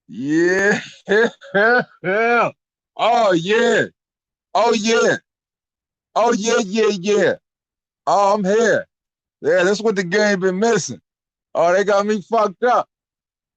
Yeah. Oh yeah. Oh yeah. Oh yeah, yeah, yeah. Oh, I'm here. Yeah, that's what the game been missing. Oh, they got me fucked up.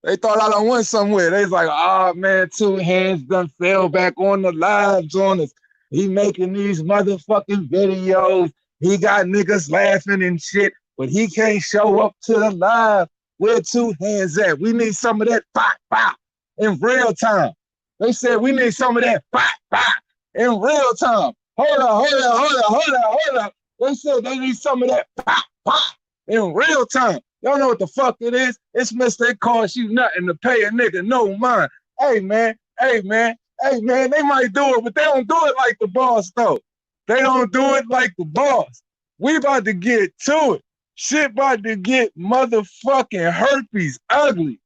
They thought I done went somewhere. They was like, oh man, two hands done fell back on the lives on us. He making these motherfucking videos. He got niggas laughing and shit, but he can't show up to the live. Where two hands at? We need some of that pop pop in real time. They said we need some of that pop pop in real time. Hold on, hold on, hold on, hold on, hold on. They said they need some of that pop pop in real time. Y'all know what the fuck it is? It's Mr. It costs you nothing to pay a nigga no mind. Hey man, hey man, hey man, they might do it, but they don't do it like the boss though. They don't do it like the boss. We about to get to it. Shit about to get motherfucking herpes ugly.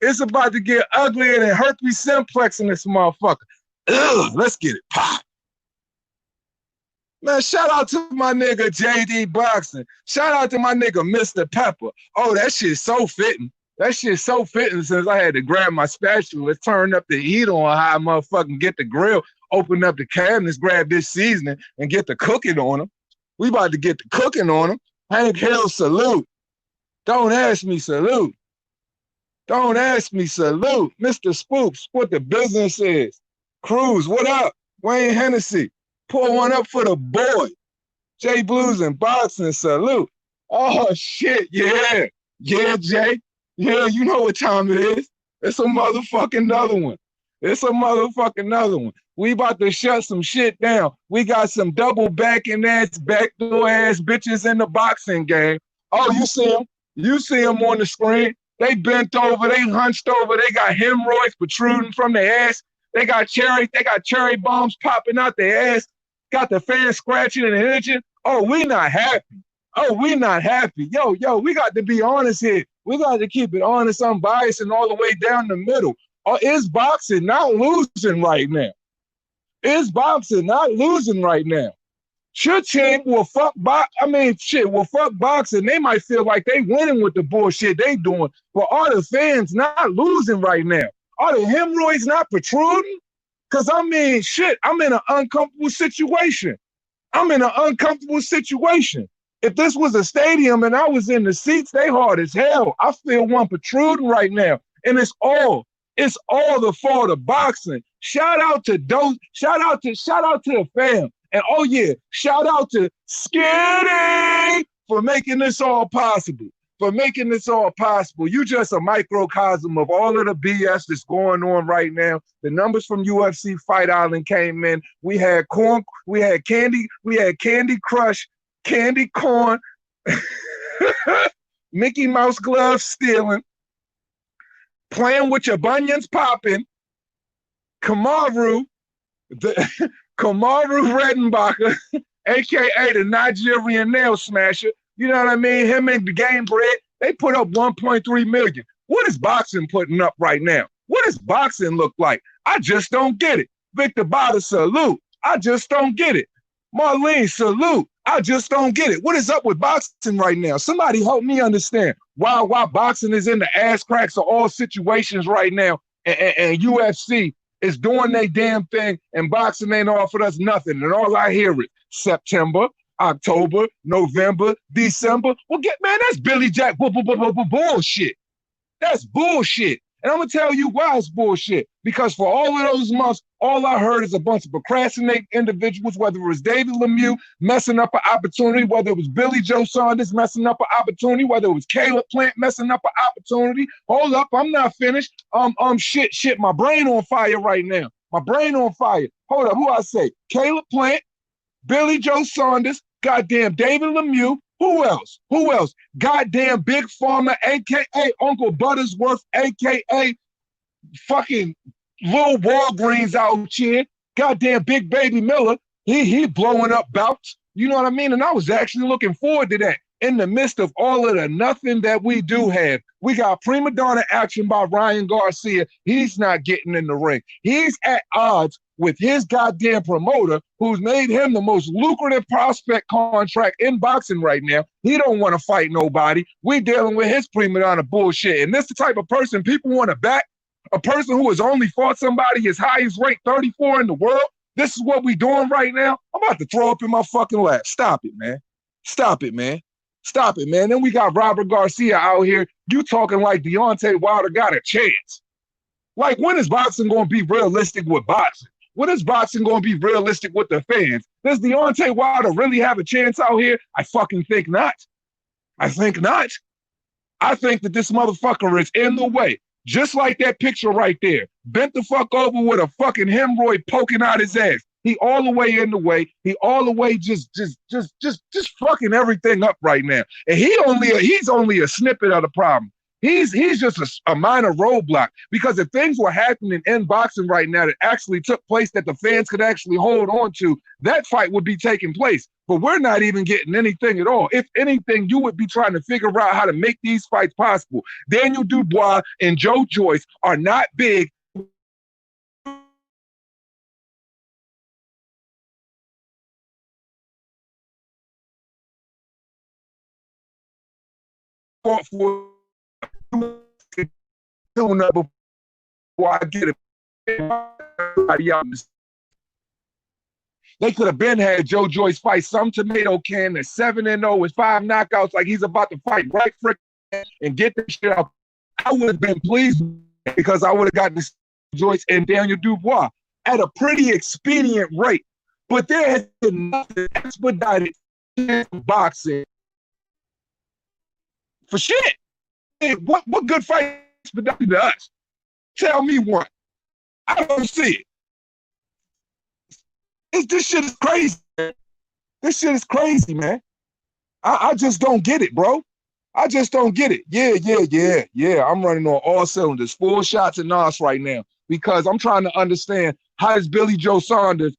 It's about to get uglier than herpes simplex in this motherfucker. Ugh, let's get it. Pop. Man, shout out to my nigga JD Boxing. Shout out to my nigga Mr. Pepper. Oh, that shit's so fitting. That shit's so fitting since I had to grab my spatula, turn up the heat on how I motherfucking get the grill, open up the cabinets, grab this seasoning, and get the cooking on them. We about to get the cooking on them. Hank Hill, salute. Don't ask me, salute. Don't ask me, salute. Mr. Spooks, what the business is. Cruz, what up? Wayne Hennessy. Pour one up for the boy. Jay Blues and Boxing, salute. Oh, shit, yeah. Yeah, Jay. Yeah, you know what time it is. It's a motherfucking another one. It's a motherfucking another one. We about to shut some shit down. We got some double backing ass, backdoor ass bitches in the boxing game. Oh, you see them? You see them on the screen. They bent over, they hunched over, they got hemorrhoids protruding from their ass. They got cherry bombs popping out their ass. Got the fan scratching and itching. Oh, we not happy. Oh, we not happy. Yo, we got to be honest here. We got to keep it honest, unbiased, and all the way down the middle. Is boxing not losing right now? Is boxing not losing right now? Your team will fuck will fuck boxing. They might feel like they winning with the bullshit they doing, but are the fans not losing right now? Are the hemorrhoids not protruding? Because shit, I'm in an uncomfortable situation. I'm in an uncomfortable situation. If this was a stadium and I was in the seats, they hard as hell. I feel one protruding right now. And it's all the fault of boxing. Shout out to the fam. And oh yeah, shout out to Skinny for making this all possible. For making this all possible. You just a microcosm of all of the BS that's going on right now. The numbers from UFC Fight Island came in. We had Candy Crush, Candy Corn, Mickey Mouse gloves stealing, playing with your bunions popping, Kamaru Redenbacher, aka the Nigerian nail smasher. You know what I mean? Him and the Game Bread, they put up 1.3 million. What is boxing putting up right now? What does boxing look like? I just don't get it. Victor Bada, salute. I just don't get it. Marlene, salute. I just don't get it. What is up with boxing right now? Somebody help me understand why boxing is in the ass cracks of all situations right now, and UFC is doing their damn thing, and boxing ain't offered us nothing. And all I hear is September, October, November, December. Well, that's Billy Jack bullshit. That's bullshit. And I'm going to tell you why it's bullshit. Because for all of those months, all I heard is a bunch of procrastinating individuals, whether it was David Lemieux messing up an opportunity, whether it was Billy Joe Saunders messing up an opportunity, whether it was Caleb Plant messing up an opportunity. Hold up, I'm not finished. Shit, my brain on fire right now. My brain on fire. Hold up, who I say? Caleb Plant, Billy Joe Saunders, goddamn David Lemieux. Who else? Goddamn Big Pharma, a.k.a. Uncle Buttersworth, a.k.a. fucking Lil Walgreens out here. Goddamn Big Baby Miller. He blowing up bouts. You know what I mean? And I was actually looking forward to that. In the midst of all of the nothing that we do have, we got prima donna action by Ryan Garcia. He's not getting in the ring. He's at odds with his goddamn promoter, who's made him the most lucrative prospect contract in boxing right now. He don't want to fight nobody. We dealing with his prima donna bullshit. And this the type of person people want to back. A person who has only fought somebody as high as rank 34 in the world. This is what we doing right now. I'm about to throw up in my fucking lap. Stop it, man. Stop it, man. Stop it, man. Then we got Robert Garcia out here. You talking like Deontay Wilder got a chance. Like, when is boxing going to be realistic with boxing? When is boxing going to be realistic with the fans? Does Deontay Wilder really have a chance out here? I fucking think not. I think not. I think that this motherfucker is in the way. Just like that picture right there. Bent the fuck over with a fucking hemorrhoid poking out his ass. He all the way in the way. He all the way just fucking everything up right now. And he's only a snippet of the problem. He's just a minor roadblock, because if things were happening in boxing right now that actually took place that the fans could actually hold on to, that fight would be taking place. But we're not even getting anything at all. If anything, you would be trying to figure out how to make these fights possible. Daniel Dubois and Joe Joyce are not big. For before I get it. They could have been had Joe Joyce fight some tomato can that's 7-0 with 5 knockouts, like he's about to fight right frickin' and get this shit out. I would have been pleased because I would have gotten Joyce and Daniel Dubois at a pretty expedient rate. But there has been nothing expedited boxing for shit. What good fight expedited to us? Tell me one. I don't see it. This shit is crazy. This shit is crazy, man. I just don't get it, bro. I just don't get it. Yeah. I'm running on all cylinders, full shots and nos right now, because I'm trying to understand how does Billy Joe Saunders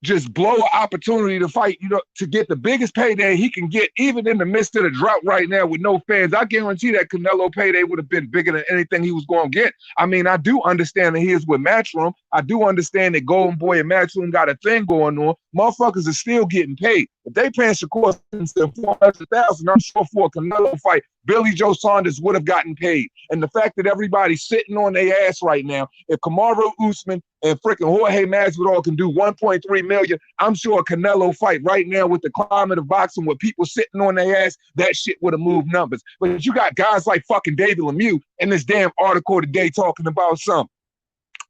just blow an opportunity to fight, to get the biggest payday he can get, even in the midst of the drought right now with no fans. I guarantee that Canelo payday would have been bigger than anything he was going to get. I mean, I do understand that he is with Matchroom. I do understand that Golden Boy and Matchroom got a thing going on. Motherfuckers are still getting paid. If they paying Shakur $400,000, I'm sure for a Canelo fight, Billy Joe Saunders would have gotten paid. And the fact that everybody's sitting on their ass right now, if Kamaru Usman and freaking Jorge Masvidal can do 1.3 million, I'm sure a Canelo fight right now with the climate of boxing with people sitting on their ass, that shit would have moved numbers. But you got guys like fucking David Lemieux in this damn article today talking about something.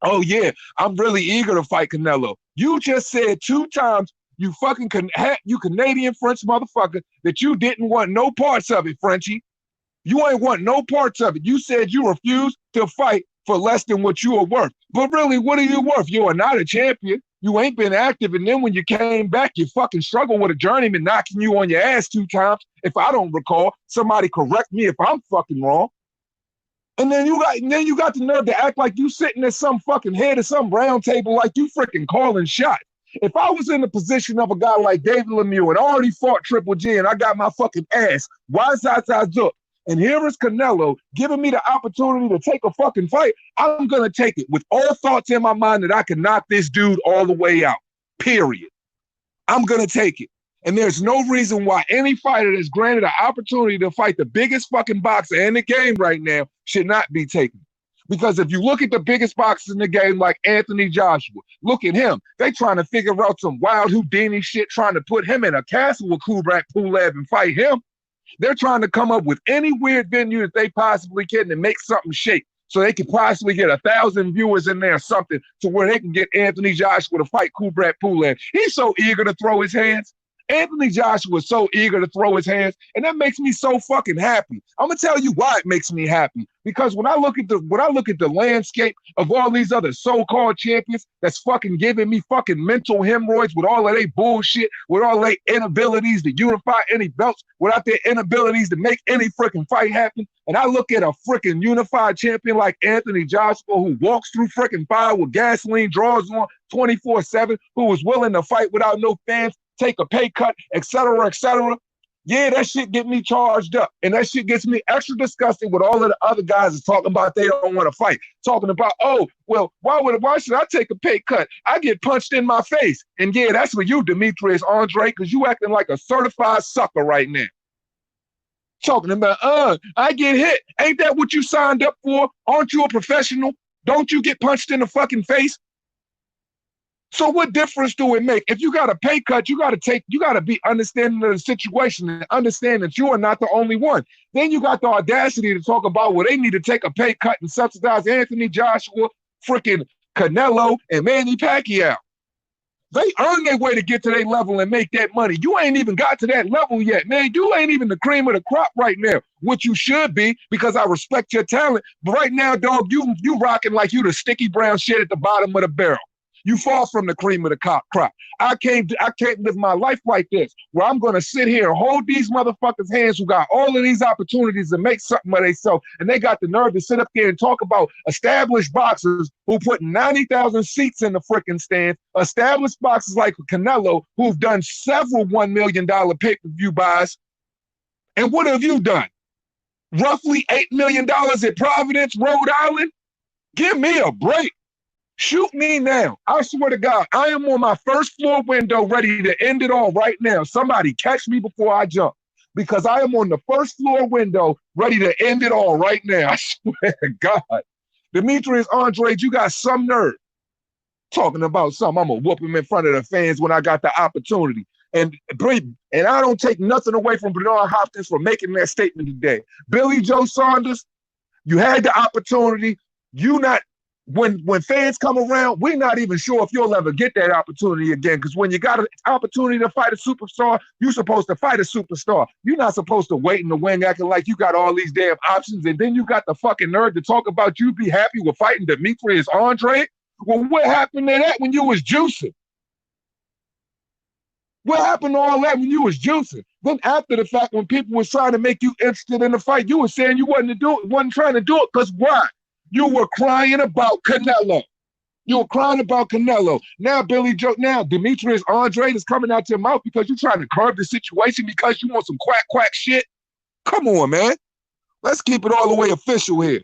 Oh yeah, I'm really eager to fight Canelo. You just said 2 times, you fucking you Canadian French motherfucker, that you didn't want no parts of it, Frenchie. You ain't want no parts of it. You said you refused to fight for less than what you are worth. But really, what are you worth? You are not a champion. You ain't been active. And then when you came back, you fucking struggled with a journeyman knocking you on your ass 2 times. If I don't recall, somebody correct me if I'm fucking wrong. And then you got the nerve to act like you sitting at some fucking head of some round table like you freaking calling shots. If I was in the position of a guy like David Lemieux and already fought Triple G and I got my fucking ass, and here is Canelo giving me the opportunity to take a fucking fight, I'm going to take it with all thoughts in my mind that I can knock this dude all the way out, period. I'm going to take it. And there's no reason why any fighter that's granted an opportunity to fight the biggest fucking boxer in the game right now should not be taken. Because if you look at the biggest boxers in the game, like Anthony Joshua, look at him. They trying to figure out some wild Houdini shit, trying to put him in a castle with Kubrat Pulev and fight him. They're trying to come up with any weird venue that they possibly can and make something shake so they could possibly get 1,000 viewers in there or something to where they can get Anthony Joshua to fight Kubrat Pulev. He's so eager to throw his hands. Anthony Joshua is so eager to throw his hands, and that makes me so fucking happy. I'm gonna tell you why it makes me happy. Because when I look at the landscape of all these other so-called champions that's fucking giving me fucking mental hemorrhoids with all of their bullshit, with all their inabilities to unify any belts, without their inabilities to make any freaking fight happen, and I look at a freaking unified champion like Anthony Joshua who walks through freaking fire with gasoline drawers on 24/7, who was willing to fight without no fans, take a pay cut, etc., etc. Yeah, that shit get me charged up. And that shit gets me extra disgusted with all of the other guys that's talking about they don't want to fight. Talking about, oh, well, why should I take a pay cut? I get punched in my face. And yeah, that's for you, Demetrius Andre, because you acting like a certified sucker right now. Talking about, I get hit. Ain't that what you signed up for? Aren't you a professional? Don't you get punched in the fucking face? So what difference do it make? If you got a pay cut, you got to be understanding of the situation and understand that you are not the only one. Then you got the audacity to talk about, well, they need to take a pay cut and subsidize Anthony Joshua, freaking Canelo, and Manny Pacquiao. They earn their way to get to their level and make that money. You ain't even got to that level yet, man. You ain't even the cream of the crop right now, which you should be, because I respect your talent. But right now, dog, you rocking like you the sticky brown shit at the bottom of the barrel. You fall from the cream of the crop. I can't live my life like this, where I'm going to sit here and hold these motherfuckers' hands who got all of these opportunities to make something of themselves, and they got the nerve to sit up there and talk about established boxers who put 90,000 seats in the freaking stand, established boxers like Canelo who've done several $1 million pay-per-view buys. And what have you done? Roughly $8 million at Providence, Rhode Island? Give me a break. Shoot me now. I swear to God, I am on my first floor window ready to end it all right now. Somebody catch me before I jump, because I am on the first floor window ready to end it all right now. I swear to God. Demetrius Andrade, you got some nerve talking about something. I'm going to whoop him in front of the fans when I got the opportunity. And I don't take nothing away from Bernard Hopkins for making that statement today. Billy Joe Saunders, you had the opportunity. When fans come around, we're not even sure if you'll ever get that opportunity again. Because when you got an opportunity to fight a superstar, you're supposed to fight a superstar. You're not supposed to wait in the wing acting like you got all these damn options, and then you got the fucking nerve to talk about you be happy with fighting Demetrius Andrade. Well, what happened to that when you was juicing? What happened to all that when you was juicing? Then after the fact, when people was trying to make you interested in the fight, you were saying you wasn't trying to do it, because why? You were crying about Canelo. You were crying about Canelo. Now, Demetrius Andrade is coming out your mouth because you're trying to curb the situation because you want some quack shit. Come on, man. Let's keep it all the way official here.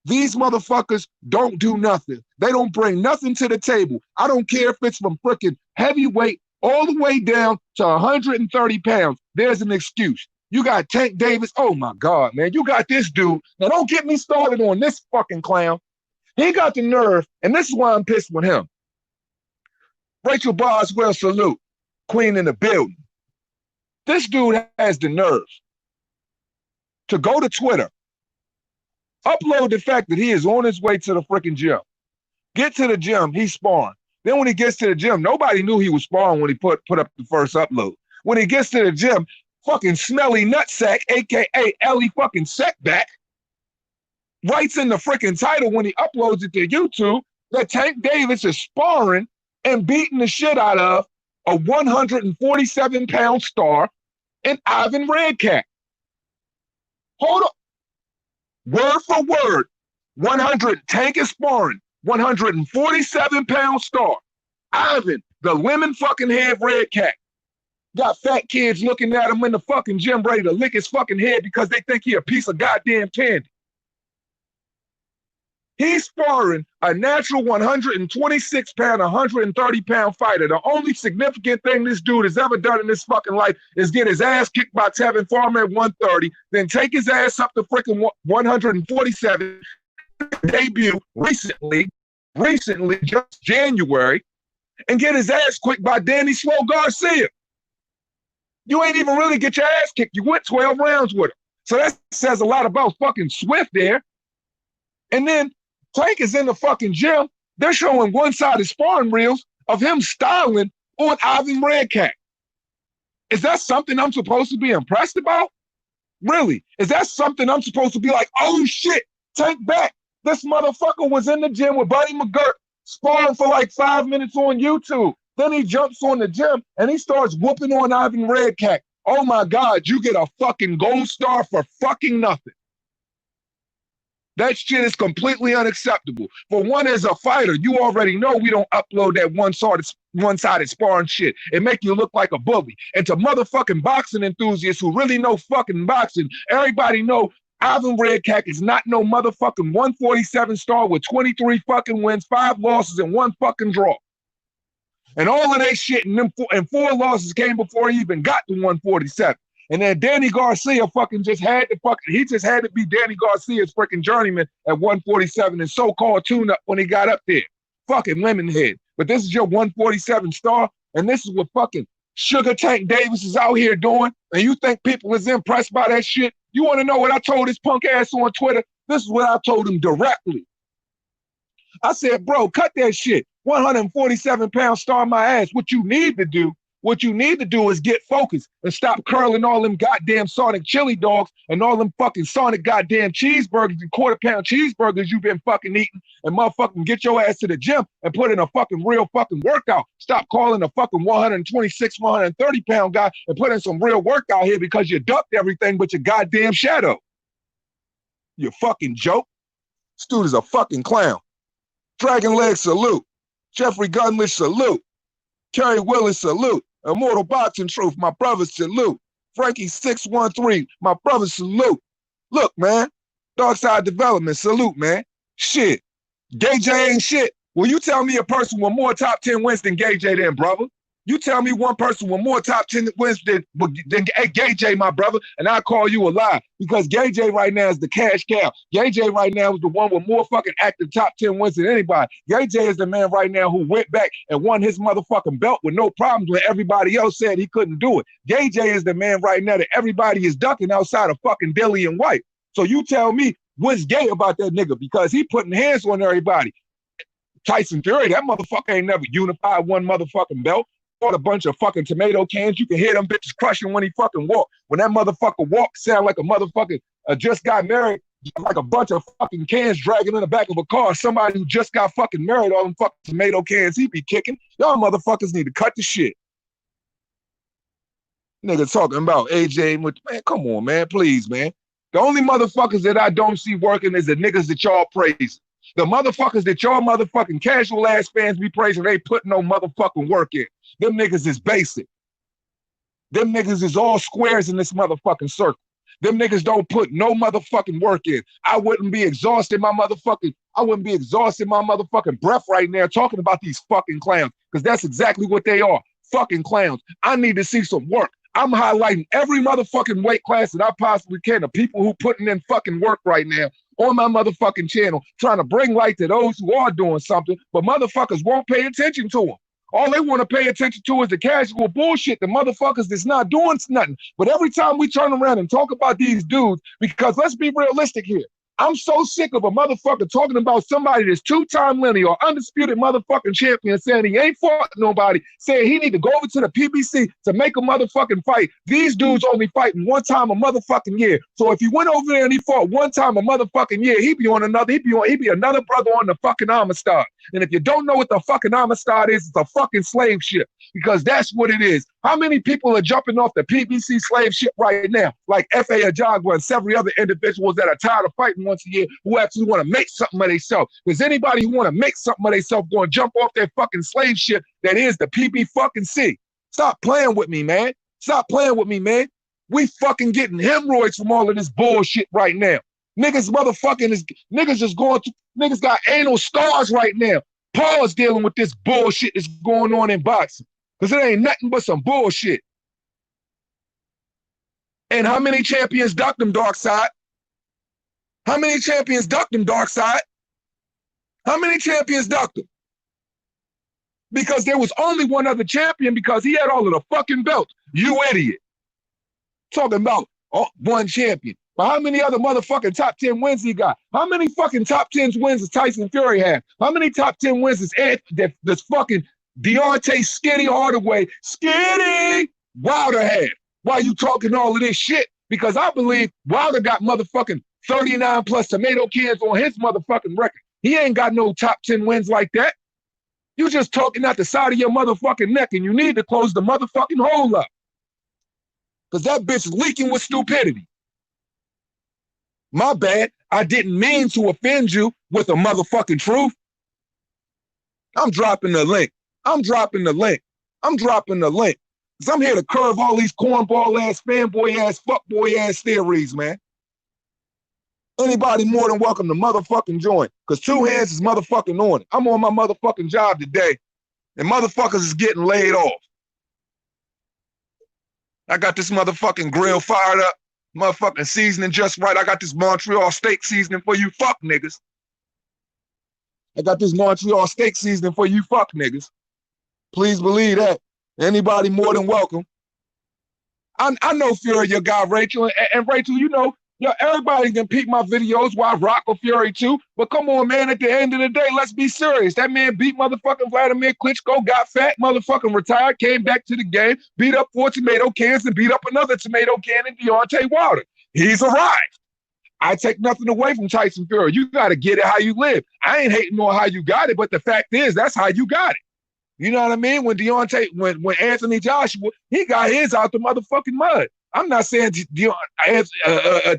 These motherfuckers don't do nothing. They don't bring nothing to the table. I don't care if it's from freaking heavyweight all the way down to 130 pounds. There's an excuse. You got Tank Davis. Oh, my God, man. You got this dude. Now, don't get me started on this fucking clown. He got the nerve, and this is why I'm pissed with him. Rachel Boswell, salute. Queen in the building. This dude has the nerve to go to Twitter, upload the fact that he is on his way to the freaking gym. Get to the gym, he's sparring. Then when he gets to the gym, nobody knew he was sparring when he put up the first upload. When he gets to the gym, fucking smelly nutsack, a.k.a. Ellie fucking Setback, writes in the freaking title when he uploads it to YouTube that Tank Davis is sparring and beating the shit out of a 147-pound star in Ivan Redcat. Hold up. Word for word, Tank is sparring, 147-pound star. Ivan, the lemon fucking head Redcat. Got fat kids looking at him in the fucking gym ready to lick his fucking head because they think he a piece of goddamn candy. He's sparring a natural 126-pound, 130-pound fighter. The only significant thing this dude has ever done in his fucking life is get his ass kicked by Tevin Farmer at 130, then take his ass up to freaking 147, debut recently, just January, and get his ass kicked by Danny Slow Garcia. You ain't even really get your ass kicked. You went 12 rounds with him. So that says a lot about fucking Swift there. And then Tank is in the fucking gym. They're showing one-sided sparring reels of him styling on Ivan Redcat. Is that something I'm supposed to be impressed about? Really? Is that something I'm supposed to be like, oh shit, Tank back. This motherfucker was in the gym with Buddy McGirt sparring for like 5 minutes on YouTube. Then he jumps on the gym and he starts whooping on Ivan Redcat. Oh my God, you get a fucking gold star for fucking nothing. That shit is completely unacceptable. For one, as a fighter, you already know we don't upload that one-sided sparring shit. It make you look like a bully. And to motherfucking boxing enthusiasts who really know fucking boxing, everybody know Ivan Redcat is not no motherfucking 147 star with 23 fucking wins, 5 losses, and 1 fucking draw. And all of that shit and 4 losses came before he even got to 147. And then Danny Garcia fucking just had to he just had to be Danny Garcia's freaking journeyman at 147 and so-called tune-up when he got up there. Fucking Lemonhead. But this is your 147 star, and this is what fucking Sugar Tank Davis is out here doing, and you think people is impressed by that shit? You want to know what I told this punk ass on Twitter? This is what I told him directly. I said, bro, cut that shit. 147-pound star my ass. What you need to do is get focused and stop curling all them goddamn Sonic chili dogs and all them fucking Sonic goddamn cheeseburgers and quarter-pound cheeseburgers you've been fucking eating, and motherfucking get your ass to the gym and put in a fucking real fucking workout. Stop calling a fucking 126, 130-pound guy and put in some real workout here because you ducked everything but your goddamn shadow. You fucking joke. This dude is a fucking clown. Dragon Leg, salute. Jeffrey Gunlish, salute. Kerry Willis, salute. Immortal Boxing Truth, my brother, salute. Frankie 613, my brother, salute. Look, man. Darkside Development, salute, man. Shit. Gay J ain't shit. Well, you tell me a person with more top 10 wins than Gay J then, brother. You tell me one person with more top 10 wins than Gay J, my brother, and I call you a lie. Because Gay J right now is the cash cow. Gay J right now is the one with more fucking active top 10 wins than anybody. Gay J is the man right now who went back and won his motherfucking belt with no problems when everybody else said he couldn't do it. Gay J is the man right now that everybody is ducking outside of fucking Dillian White. So you tell me what's gay about that nigga, because he putting hands on everybody. Tyson Fury, that motherfucker ain't never unified one motherfucking belt. A bunch of fucking tomato cans. You can hear them bitches crushing when he fucking walk. When that motherfucker walk, sound like a motherfucker just got married, like a bunch of fucking cans dragging in the back of a car. Somebody who just got fucking married, all them fucking tomato cans he be kicking. Y'all motherfuckers need to cut the shit. Nigga talking about AJ, man, come on, man, please, man. The only motherfuckers that I don't see working is the niggas that y'all praise. The motherfuckers that y'all motherfucking casual ass fans be praising, they put no motherfucking work in. Them niggas is basic. Them niggas is all squares in this motherfucking circle. Them niggas don't put no motherfucking work in. I wouldn't be exhausting my motherfucking breath right now talking about these fucking clowns, because that's exactly what they are. Fucking clowns. I need to see some work. I'm highlighting every motherfucking weight class that I possibly can, the people who putting in fucking work right now on my motherfucking channel, trying to bring light to those who are doing something, but motherfuckers won't pay attention to them. All they want to pay attention to is the casual bullshit, the motherfuckers that's not doing nothing. But every time we turn around and talk about these dudes, because let's be realistic here, I'm so sick of a motherfucker talking about somebody that's two-time linear or undisputed motherfucking champion saying he ain't fought nobody, saying he need to go over to the PBC to make a motherfucking fight. These dudes only fighting one time a motherfucking year. So if he went over there and he fought one time a motherfucking year, he'd be another brother on the fucking Amistad. And if you don't know what the fucking Amistad is, it's a fucking slave ship, because that's what it is. How many people are jumping off the PBC slave ship right now, like F.A. Ajagwa and several other individuals that are tired of fighting once a year, who actually want to make something of themselves? Because anybody who want to make something of themselves going to jump off that fucking slave ship that is the PB fucking C. Stop playing with me, man. Stop playing with me, man. We fucking getting hemorrhoids from all of this bullshit right now. Niggas niggas got anal scars right now. Paul's dealing with this bullshit that's going on in boxing, because it ain't nothing but some bullshit. And how many champions ducked them, Darkside? How many champions ducked them, Darkside? How many champions ducked them? Because there was only one other champion, because he had all of the fucking belts. You idiot. Talking about one champion. But how many other motherfucking top 10 wins he got? How many fucking top 10 wins does Tyson Fury have? How many top 10 wins does this fucking Deontay Skitty Hardaway, Skitty Wilder have? Why you talking all of this shit? Because I believe Wilder got motherfucking 39 plus tomato cans on his motherfucking record. He ain't got no top 10 wins like that. You just talking out the side of your motherfucking neck, and you need to close the motherfucking hole up. Because that bitch is leaking with stupidity. My bad. I didn't mean to offend you with a motherfucking truth. I'm dropping the link. Because I'm here to curve all these cornball ass, fanboy ass, fuckboy ass theories, man. Anybody more than welcome to motherfucking join. Because two hands is motherfucking on it. I'm on my motherfucking job today, and motherfuckers is getting laid off. I got this motherfucking grill fired up, motherfucking seasoning just right. I got this Montreal steak seasoning for you fuck niggas. I got this Montreal steak seasoning for you fuck niggas. Please believe that. Anybody more than welcome. I know Fury, your guy Rachel, and Rachel, you know, everybody can peep my videos while I rock with Fury too. But come on, man, at the end of the day, let's be serious. That man beat motherfucking Vladimir Klitschko, got fat, motherfucking retired, came back to the game, beat up 4 tomato cans and beat up another tomato can in Deontay Wilder. He's arrived. I take nothing away from Tyson Fury. You got to get it how you live. I ain't hating on how you got it, but the fact is, that's how you got it. You know what I mean? When when Anthony Joshua, he got his out the motherfucking mud. I'm not saying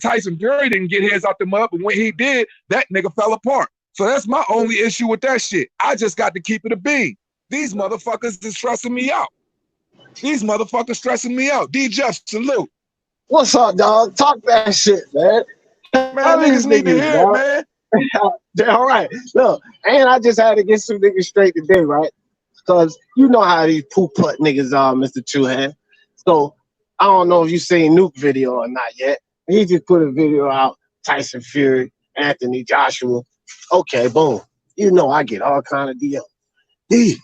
Tyson Fury didn't get his out the mud, but when he did, that nigga fell apart. So that's my only issue with that shit. I just got to keep it a bean. These motherfuckers is stressing me out. These motherfuckers stressing me out. D. Jeff, salute. What's up, dog? Talk that shit, man. Man, niggas need to hear it, man. All right. Look, and I just had to get some niggas straight today, right? Because you know how these poop-putt niggas are, Mr. Two Hand. So I don't know if you seen Nuke video or not yet. He just put a video out, Tyson Fury, Anthony Joshua. Okay, boom. You know I get all kind of DMs. D,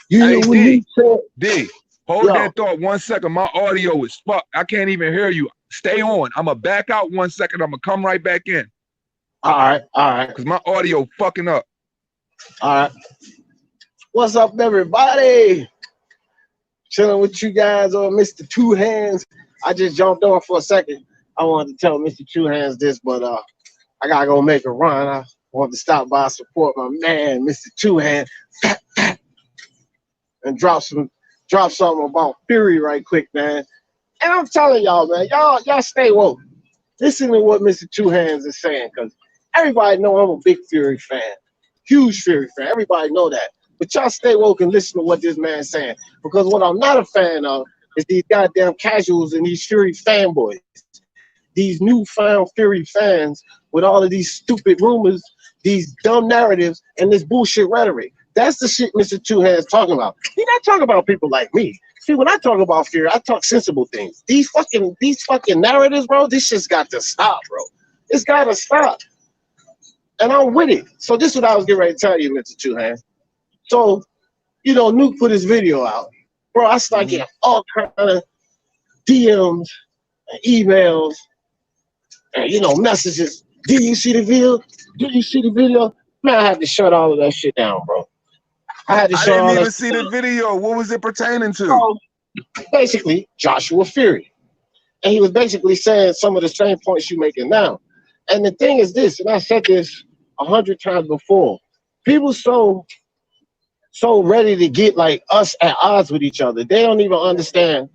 you know what he said? D, hold that thought 1 second. My audio is fucked. I can't even hear you. Stay on. I'm going to back out 1 second. I'm going to come right back in. All right. Because my audio fucking up. All right. What's up, everybody? Chilling with you guys on Mr. Two Hands. I just jumped on for a second. I wanted to tell Mr. Two Hands this, but I gotta go make a run. I want to stop by support my man, Mr. Two Hands, and drop something about Fury right quick, man. And I'm telling y'all, man, y'all stay woke. Listen to what Mr. Two Hands is saying, because everybody know I'm a big Fury fan, huge Fury fan. Everybody know that. But y'all stay woke and listen to what this man's saying. Because what I'm not a fan of is these goddamn casuals and these Fury fanboys. These newfound Fury fans with all of these stupid rumors, these dumb narratives, and this bullshit rhetoric. That's the shit Mr. Two Hands talking about. He's not talking about people like me. See, when I talk about Fury, I talk sensible things. These fucking narratives, bro, this shit's got to stop, bro. It's got to stop. And I'm with it. So this is what I was getting ready to tell you, Mr. Two Hands. So, you know, Nuke put his video out. Bro, I started getting all kind of DMs and emails and, you know, messages. Did you see the video? Did you see the video? Man, I had to shut all of that shit down, bro. I didn't even see the video. What was it pertaining to? So, basically, Joshua Fury. And he was basically saying some of the same points you're making now. And the thing is this, and I said this 100 times before, people so ready to get like us at odds with each other. They don't even understand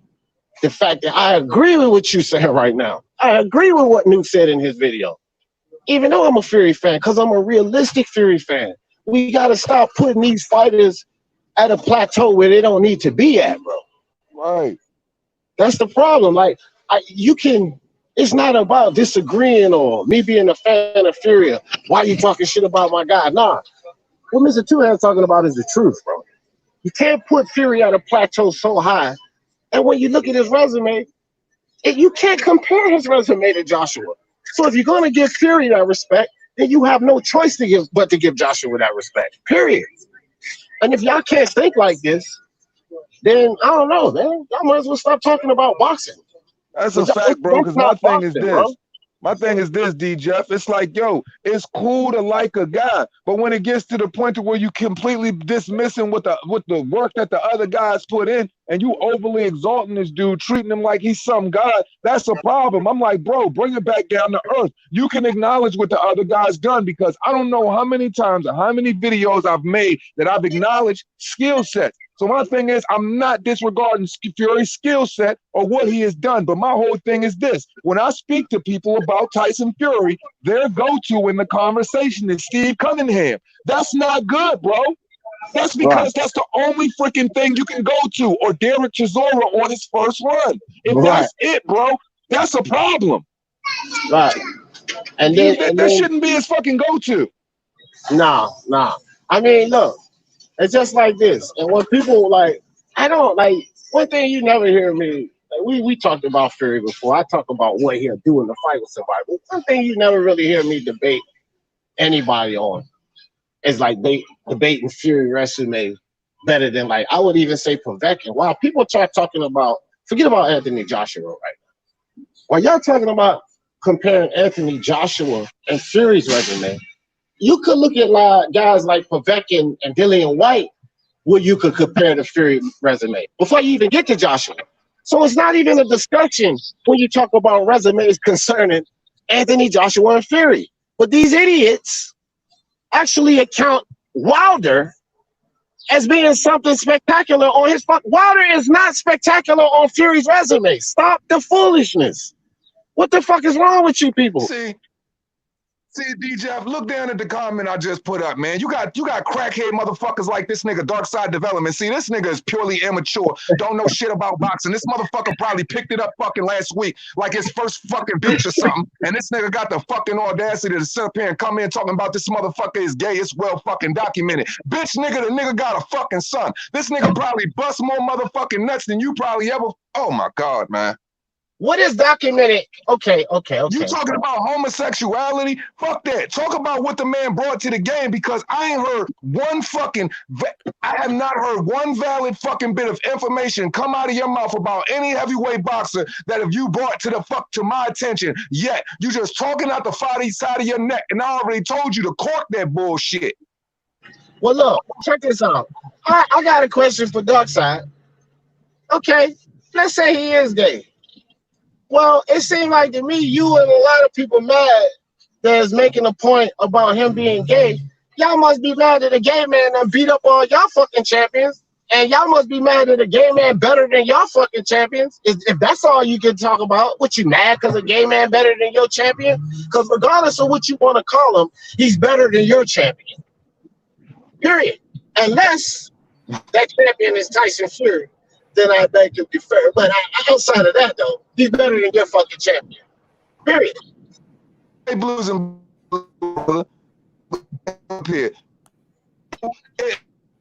the fact that I agree with what you're saying right now. I agree with what Nuke said in his video. Even though I'm a Fury fan, because I'm a realistic Fury fan. We got to stop putting these fighters at a plateau where they don't need to be at, bro. Right. That's the problem. Like, it's not about disagreeing or me being a fan of Fury. Why you talking shit about my guy? Nah. What Mr. Two Hands talking about is the truth, bro. You can't put Fury at a plateau so high. And when you look at his resume, you can't compare his resume to Joshua. So if you're going to give Fury that respect, then you have no choice but to give Joshua that respect, period. And if y'all can't think like this, then I don't know, man. Y'all might as well stop talking about boxing. That's a fact, bro, because my thing is this. My thing is this, D. Jeff. It's like, yo, it's cool to like a guy, but when it gets to the point to where you completely dismissing with the work that the other guys put in, and you overly exalting this dude, treating him like he's some god, that's a problem. I'm like, bro, bring it back down to earth. You can acknowledge what the other guy's done, because I don't know how many times or how many videos I've made that I've acknowledged skill sets. So my thing is, I'm not disregarding Fury's skill set or what he has done, but my whole thing is this. When I speak to people about Tyson Fury, their go-to in the conversation is Steve Cunningham. That's not good, bro. That's because that's the only freaking thing you can go to, or Derek Chisora on his first run. If that's it, bro, that's a problem. Right. And then that shouldn't be his fucking go-to. Nah. I mean, look. It's just like this. And when people like, I don't like, one thing you never hear me Like we talked about Fury before. I talk about what he'll do in the fight with somebody. But one thing you never really hear me debate anybody on is like debating Fury resume better than like I would even say Povetkin. While people start talking about forget about Anthony Joshua right now. While y'all talking about comparing Anthony Joshua and Fury's resume, you could look at guys like Povetkin and Dillian White, where you could compare the Fury resume before you even get to Joshua. So it's not even a discussion when you talk about resumes concerning Anthony Joshua and Fury. But these idiots actually account Wilder as being something spectacular on his fuck. Wilder is not spectacular on Fury's resume. Stop the foolishness. What the fuck is wrong with you people? See, DJ, look down at the comment I just put up, man. You got crackhead motherfuckers like this nigga, Dark Side Development. See, this nigga is purely immature, don't know shit about boxing. This motherfucker probably picked it up fucking last week like his first fucking bitch or something. And this nigga got the fucking audacity to sit up here and come in talking about this motherfucker is gay. It's well fucking documented. Bitch, nigga, the nigga got a fucking son. This nigga probably bust more motherfucking nuts than you probably ever. Oh my God, man. What is documented? Okay. You talking about homosexuality? Fuck that. Talk about what the man brought to the game because I ain't heard I have not heard one valid fucking bit of information come out of your mouth about any heavyweight boxer that have you brought to my attention yet. You just talking out the side of your neck and I already told you to cork that bullshit. Well, look, check this out. I got a question for Darkside. Okay, let's say he is gay. Well, it seemed like to me, you and a lot of people mad that's making a point about him being gay. Y'all must be mad that a gay man that beat up all y'all fucking champions. And y'all must be mad that a gay man better than y'all fucking champions. If that's all you can talk about, what you mad because a gay man better than your champion? Because regardless of what you want to call him, he's better than your champion. Period. Unless that champion is Tyson Fury. Then I beg to differ. But outside of that, though, he's better than your fucking champion. Period. Hey, Blues and here.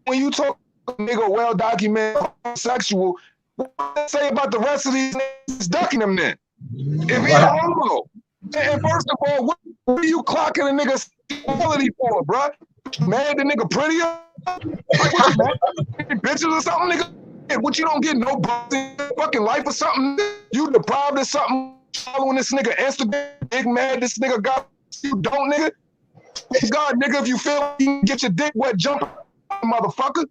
When you talk nigga well documented sexual, what do they say about the rest of these niggas ducking him then? If he's a homo. And first of all, what are you clocking a nigga's quality for, bro? Man, the nigga prettier? Like, what you man? Bitches or something, nigga? What you don't get no fucking life or something? You deprived of something following this nigga Instagram, big mad this nigga got you don't nigga? God nigga, if you feel like you can get your dick wet, jump motherfucker.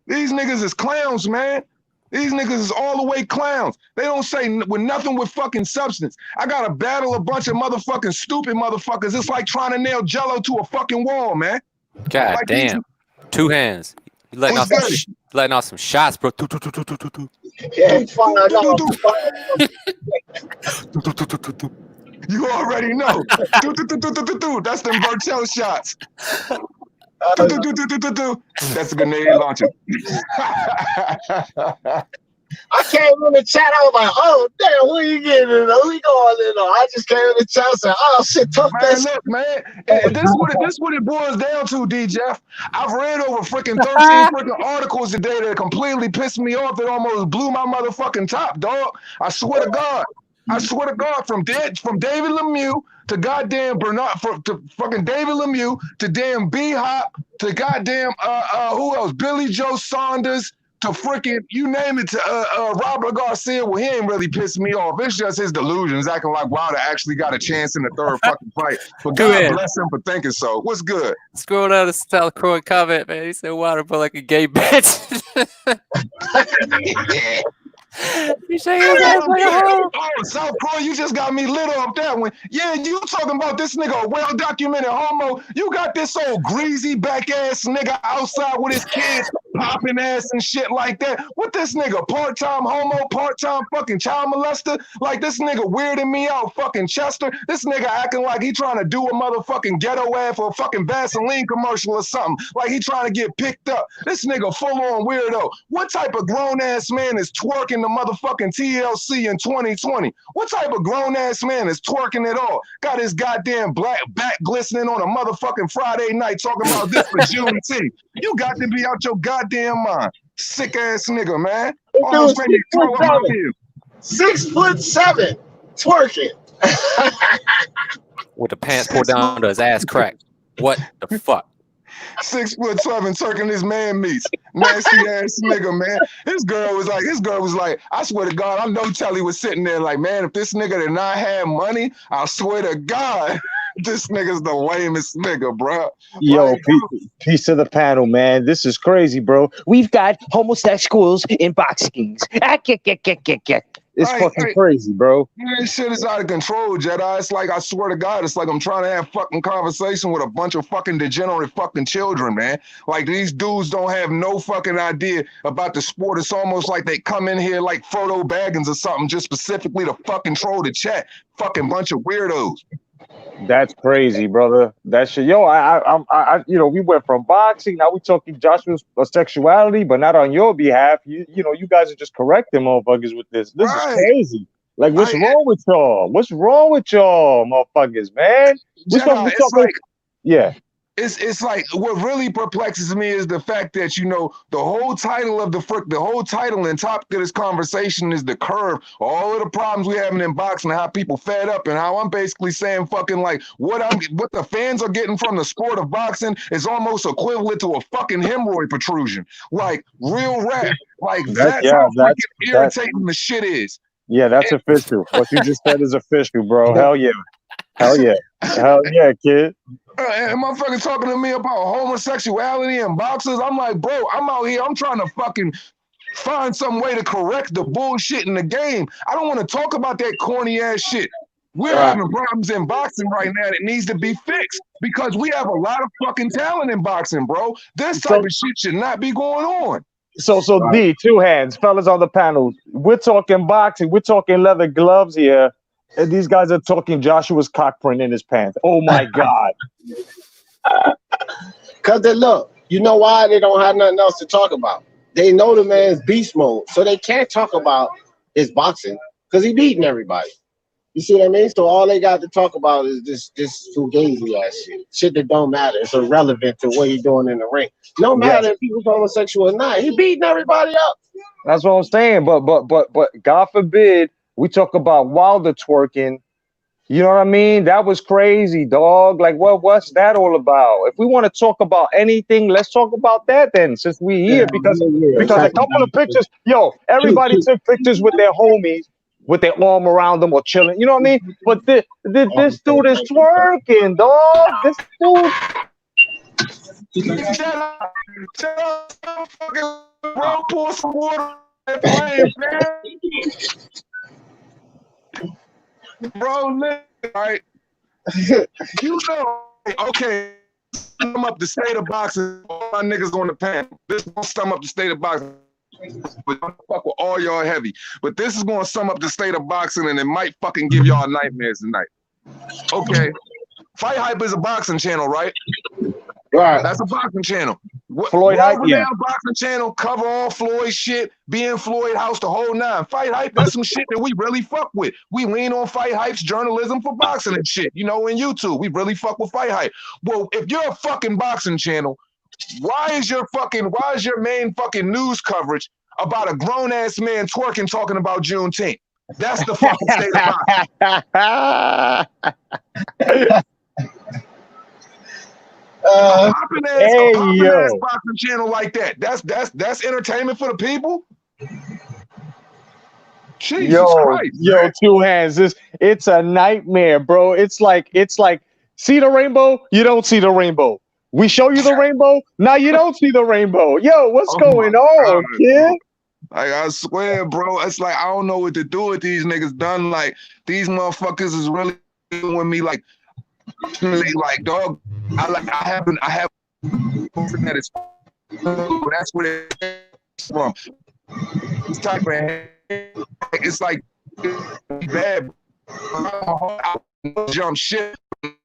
These niggas is clowns, man. These niggas is all the way clowns. They don't say with nothing with fucking substance. I gotta battle a bunch of motherfucking stupid motherfuckers. It's like trying to nail Jello to a fucking wall, man. God like damn. Two hands. You letting off some shots, bro. Yeah, you already know. That's them Bertel shots. That's a grenade launcher. I came in the chat. I was like, "Oh damn, who you getting in? Who you going in on?" I just came in the chat and said, "Oh shit, tough man, look, man. This what it boils down to, D. Jeff. I've read over freaking 13 freaking articles today that completely pissed me off. That almost blew my motherfucking top, dog. I swear to God. From David Lemieux to goddamn Bernard, to fucking David Lemieux to damn B-Hop to goddamn who else? Billy Joe Saunders. To freaking, you name it, to Robert Garcia. Well, he ain't really pissed me off. It's just his delusions acting like Wilder actually got a chance in the third fucking fight. But God bless him for thinking so. What's good? Scroll down to South Croy comment, man. He said Wilder put like a gay bitch. You shaking his ass like a hoe. Oh, South Croy, you just got me lit off that one. Yeah, you talking about this nigga, a well-documented homo. You got this old greasy back-ass nigga outside with his kids popping ass and shit like that. What this nigga, part-time homo, part-time fucking child molester? Like this nigga weirding me out, fucking Chester. This nigga acting like he trying to do a motherfucking ghetto ad for a fucking Vaseline commercial or something. Like he trying to get picked up. This nigga full-on weirdo. What type of grown-ass man is twerking the motherfucking TLC in 2020? What type of grown-ass man is twerking it all? Got his goddamn black back glistening on a motherfucking Friday night talking about this for Juneteenth. You got to be out your goddamn mind. Sick-ass nigga, man. This dude Almost was made me throw up my 6'7", meal. 6'7", twerking. With the pants pulled down to his ass crack. What the fuck? 6'7", turking his man meats. Nasty ass nigga, man. His girl was like, I swear to God, I know Telly was sitting there like, man, if this nigga did not have money, I swear to God, this nigga's the lamest nigga, bro. Yo, Like, peace to the panel, man. This is crazy, bro. We've got homosexuals in boxing. It's fucking crazy, bro. man, shit is out of control, Jedi. It's like, I swear to God, it's like I'm trying to have fucking conversation with a bunch of fucking degenerate fucking children, man. Like, these dudes don't have no fucking idea about the sport. It's almost like they come in here like Frodo Baggins or something just specifically to fucking troll the chat. Fucking bunch of weirdos. That's crazy, brother. That shit. Yo, I you know, we went from boxing. Now we talking Joshua's sexuality, but not on your behalf. You know, you guys are just correcting motherfuckers with this. This is crazy. Like, what's wrong with y'all? What's wrong with y'all, motherfuckers, man? Jedi, it's like, yeah. It's like what really perplexes me is the fact that, you know, the whole title and topic of this conversation is the curve. All of the problems we having in boxing, how people fed up, and how I'm basically saying fucking like what the fans are getting from the sport of boxing is almost equivalent to a fucking hemorrhoid protrusion. Like real rap. Like that's how fucking irritating the shit is. Yeah, that's official. What you just said is official, bro. Hell yeah. Hell yeah. Hell yeah, kid. And motherfuckers talking to me about homosexuality and boxers. I'm like, bro, I'm out here. I'm trying to fucking find some way to correct the bullshit in the game. I don't want to talk about that corny ass shit. We're having problems in boxing right now that needs to be fixed because we have a lot of fucking talent in boxing, bro. This type of shit should not be going on. So D, two hands, fellas on the panel. We're talking boxing. We're talking leather gloves here. And these guys are talking Joshua's cock print in his pants. Oh my God. Because they look, you know why they don't have nothing else to talk about? They know the man's beast mode, so they can't talk about his boxing because he beating everybody. You see what I mean? So all they got to talk about is this fugazi ass shit that don't matter. It's irrelevant to what he's doing in the ring. No matter if he was homosexual or not, he beating everybody up. That's what I'm saying. But God forbid we talk about Wilder twerking. You know what I mean? That was crazy, dog. Like, what's that all about? If we want to talk about anything, let's talk about that then, since we here. Because a couple of pictures, yo, everybody took pictures with their homies, with their arm around them or chilling. You know what I mean? But this dude is twerking, dog. This dude. Shut up, fucking bro. Pour some water and play, man. Bro, listen, right? You know, okay, sum up the state of boxing. All my niggas on the panel. This is gonna sum up the state of boxing. But don't fuck with all y'all heavy. But this is gonna sum up the state of boxing, and it might fucking give y'all nightmares tonight. Okay, Fight Hype is a boxing channel, right? Right. That's a boxing channel. Floyd Hype, yeah. Boxing channel, cover all Floyd shit, be in Floyd house the whole nine. Fight Hype, that's some shit that we really fuck with. We lean on Fight Hype's journalism for boxing and shit. You know, in YouTube, we really fuck with Fight Hype. Well, if you're a fucking boxing channel, why is your main fucking news coverage about a grown ass man twerking talking about Juneteenth? That's the fucking state of boxing. Hopping ass boxing channel like that. That's entertainment for the people. Jesus Christ, yo, two hands. It's a nightmare, bro. It's like see the rainbow, you don't see the rainbow. We show you the rainbow, now you don't see the rainbow. Yo, what's going on, kid? Like, I swear, bro, it's like I don't know what to do with these niggas done. Like, these motherfuckers is really doing me like dog. I have that is that's where it's from. This type of it's like bad jump shit.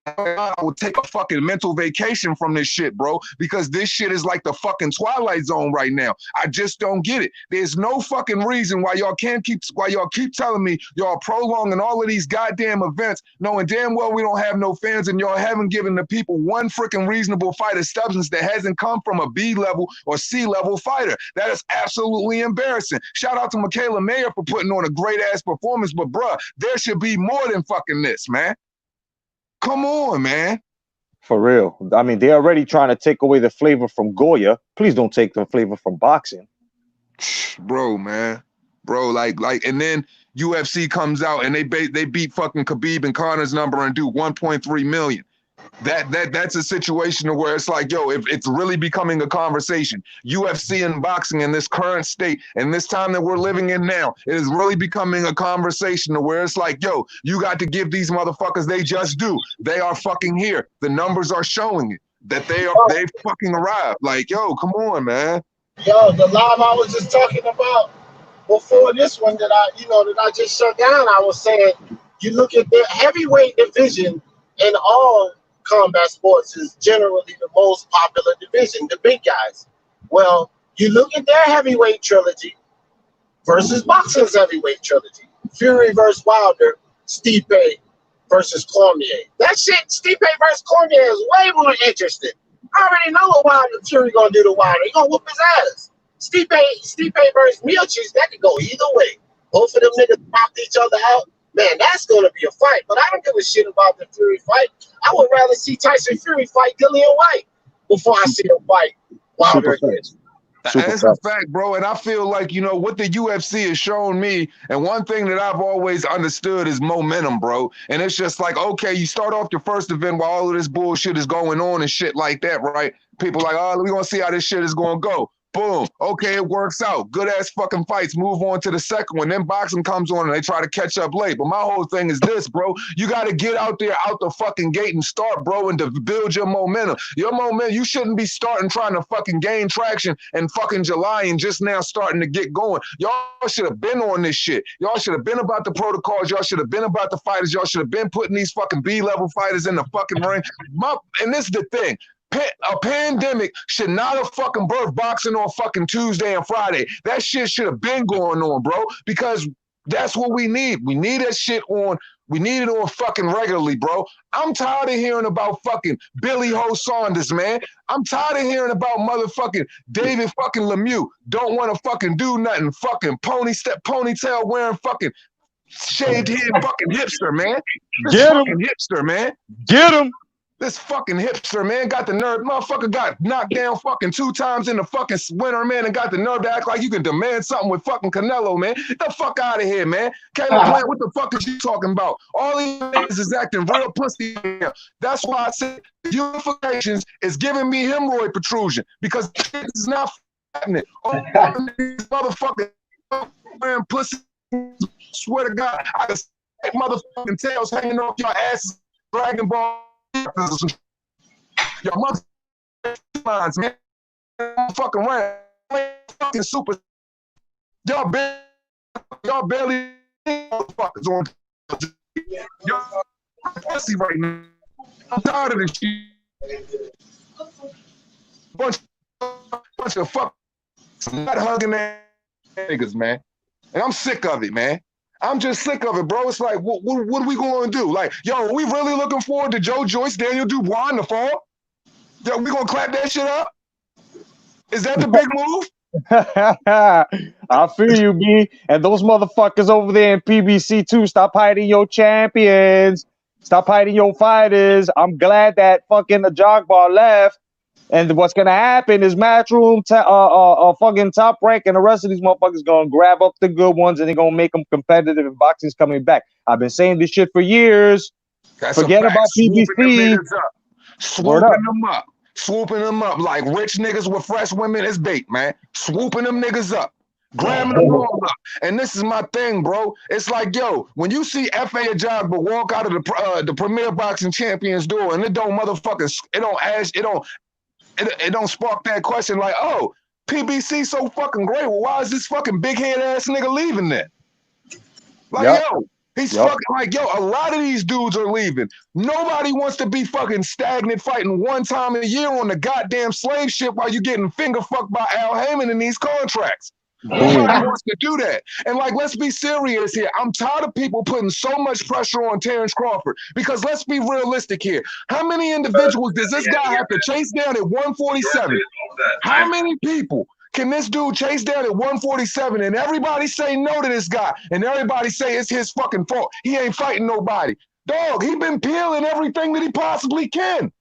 I will take a fucking mental vacation from this shit, bro, because this shit is like the fucking Twilight Zone right now. I just don't get it. There's no fucking reason why y'all keep telling me y'all prolonging all of these goddamn events, knowing damn well we don't have no fans, and y'all haven't given the people one freaking reasonable fighter substance that hasn't come from a B level or C level fighter. That is absolutely embarrassing. Shout out to Michaela Mayer for putting on a great ass performance, but bruh, there should be more than fucking this, man. Come on, man. For real. I mean, they're already trying to take away the flavor from Goya. Please don't take the flavor from boxing. Bro, man. Bro, like, and then UFC comes out and they beat fucking Khabib and Connor's number and do 1.3 million. That's a situation where it's like, yo, if it's really becoming a conversation, UFC and boxing in this current state and this time that we're living in now, it is really becoming a conversation where it's like, yo, you got to give these motherfuckers, they just do. They are fucking here. The numbers are showing it that they fucking arrived. Like, yo, come on, man. Yo, the live I was just talking about before this one that I just shut down, I was saying, you look at the heavyweight division in all combat sports is generally the most popular division, the big guys. Well, you look at their heavyweight trilogy versus boxing's heavyweight trilogy. Fury versus Wilder, Stipe versus Cormier. That shit, Stipe versus Cormier is way more interesting. I already know what Wilder Fury gonna do to Wilder. He gonna whoop his ass. Stipe versus Miocic, that could go either way. Both of them niggas knocked each other out. Man, that's gonna be a fight. But I don't give a shit about the Fury fight. I would rather see Tyson Fury fight Dillian White before I see him fight Wilder again. That's a fact, bro. And I feel like, you know, what the UFC has shown me, and one thing that I've always understood is momentum, bro. And it's just like, okay, you start off your first event while all of this bullshit is going on and shit like that, right? People like, oh, we're gonna see how this shit is gonna go. Boom. Okay, it works out. Good ass fucking fights. Move on to the second one. Then boxing comes on and they try to catch up late. But my whole thing is this, bro. You got to get out there, out the fucking gate and start, bro, and to build your momentum. Your momentum, you shouldn't be starting trying to fucking gain traction in fucking July and just now starting to get going. Y'all should have been on this shit. Y'all should have been about the protocols. Y'all should have been about the fighters. Y'all should have been putting these fucking B-level fighters in the fucking ring. And this is the thing. A pandemic should not have fucking birthed boxing on fucking Tuesday and Friday. That shit should have been going on, bro, because that's what we need. We need that shit on. We need it on fucking regularly, bro. I'm tired of hearing about fucking Billy Ho Saunders, man. I'm tired of hearing about motherfucking David fucking Lemieux. Don't want to fucking do nothing. Fucking ponytail wearing fucking shaved head fucking hipster, man. Get him. Hipster, man. Get him. This fucking hipster, man, got the nerve. Motherfucker got knocked down fucking 2 times in the fucking winter, man, and got the nerve to act like you can demand something with fucking Canelo, man. Get the fuck out of here, man. Caleb Plant, what the fuck is you talking about? All these niggas is acting real pussy. That's why I said Unification is giving me hemorrhoid protrusion, because this is not happening. All these motherfucking wearing pussy, swear to God, I can see motherfucking tails hanging off your asses, Dragon Ball. Your mother lines, man. Fucking right. Fucking super. Y'all barely motherfuckers on. Y'all pussy right now. I'm tired of this shit. Bunch of fuck not hugging that niggas, man. And I'm sick of it, man. I'm just sick of it, bro. It's like, what are we going to do? Like, yo, are we really looking forward to Joe Joyce, Daniel Dubois in the fall? Yo, we going to clap that shit up? Is that the big move? I feel you, B. And those motherfuckers over there in PBC too, stop hiding your champions. Stop hiding your fighters. I'm glad that fucking the jog bar left. And what's gonna happen is Matchroom, fucking Top Rank, and the rest of these motherfuckers gonna grab up the good ones and they're gonna make them competitive. And boxing's coming back. I've been saying this shit for years. That's Forget about PBC. Swooping them up like rich niggas with fresh women is bait, man. Swooping them niggas up. Grabbing them all up. And this is my thing, bro. It's like, yo, when you see F.A. Ajagba walk out of the Premier Boxing Champions door and it don't spark that question like, oh, PBC so fucking great. Well, why is this fucking big head ass nigga leaving that? Like, yo, He's Yup. fucking like, yo, a lot of these dudes are leaving. Nobody wants to be fucking stagnant fighting one time a year on the goddamn slave ship while you getting finger fucked by Al Heyman in these contracts. Nobody Boom. wants to do that. And like, let's be serious here. I'm tired of people putting so much pressure on Terrence Crawford because let's be realistic here. How many individuals does this guy have to chase down at 147? How many people can this dude chase down at 147 and everybody say no to this guy and everybody say it's his fucking fault? He ain't fighting nobody. Dog, he been peeling everything that he possibly can.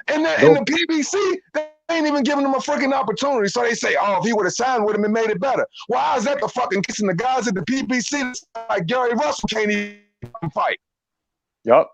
And the PBC, they ain't even giving him a freaking opportunity. So they say, oh, if he would have signed with him and made it better. Why is that the fucking case? And the guys at the PBC, like Gary Russell, can't even fight. Yup.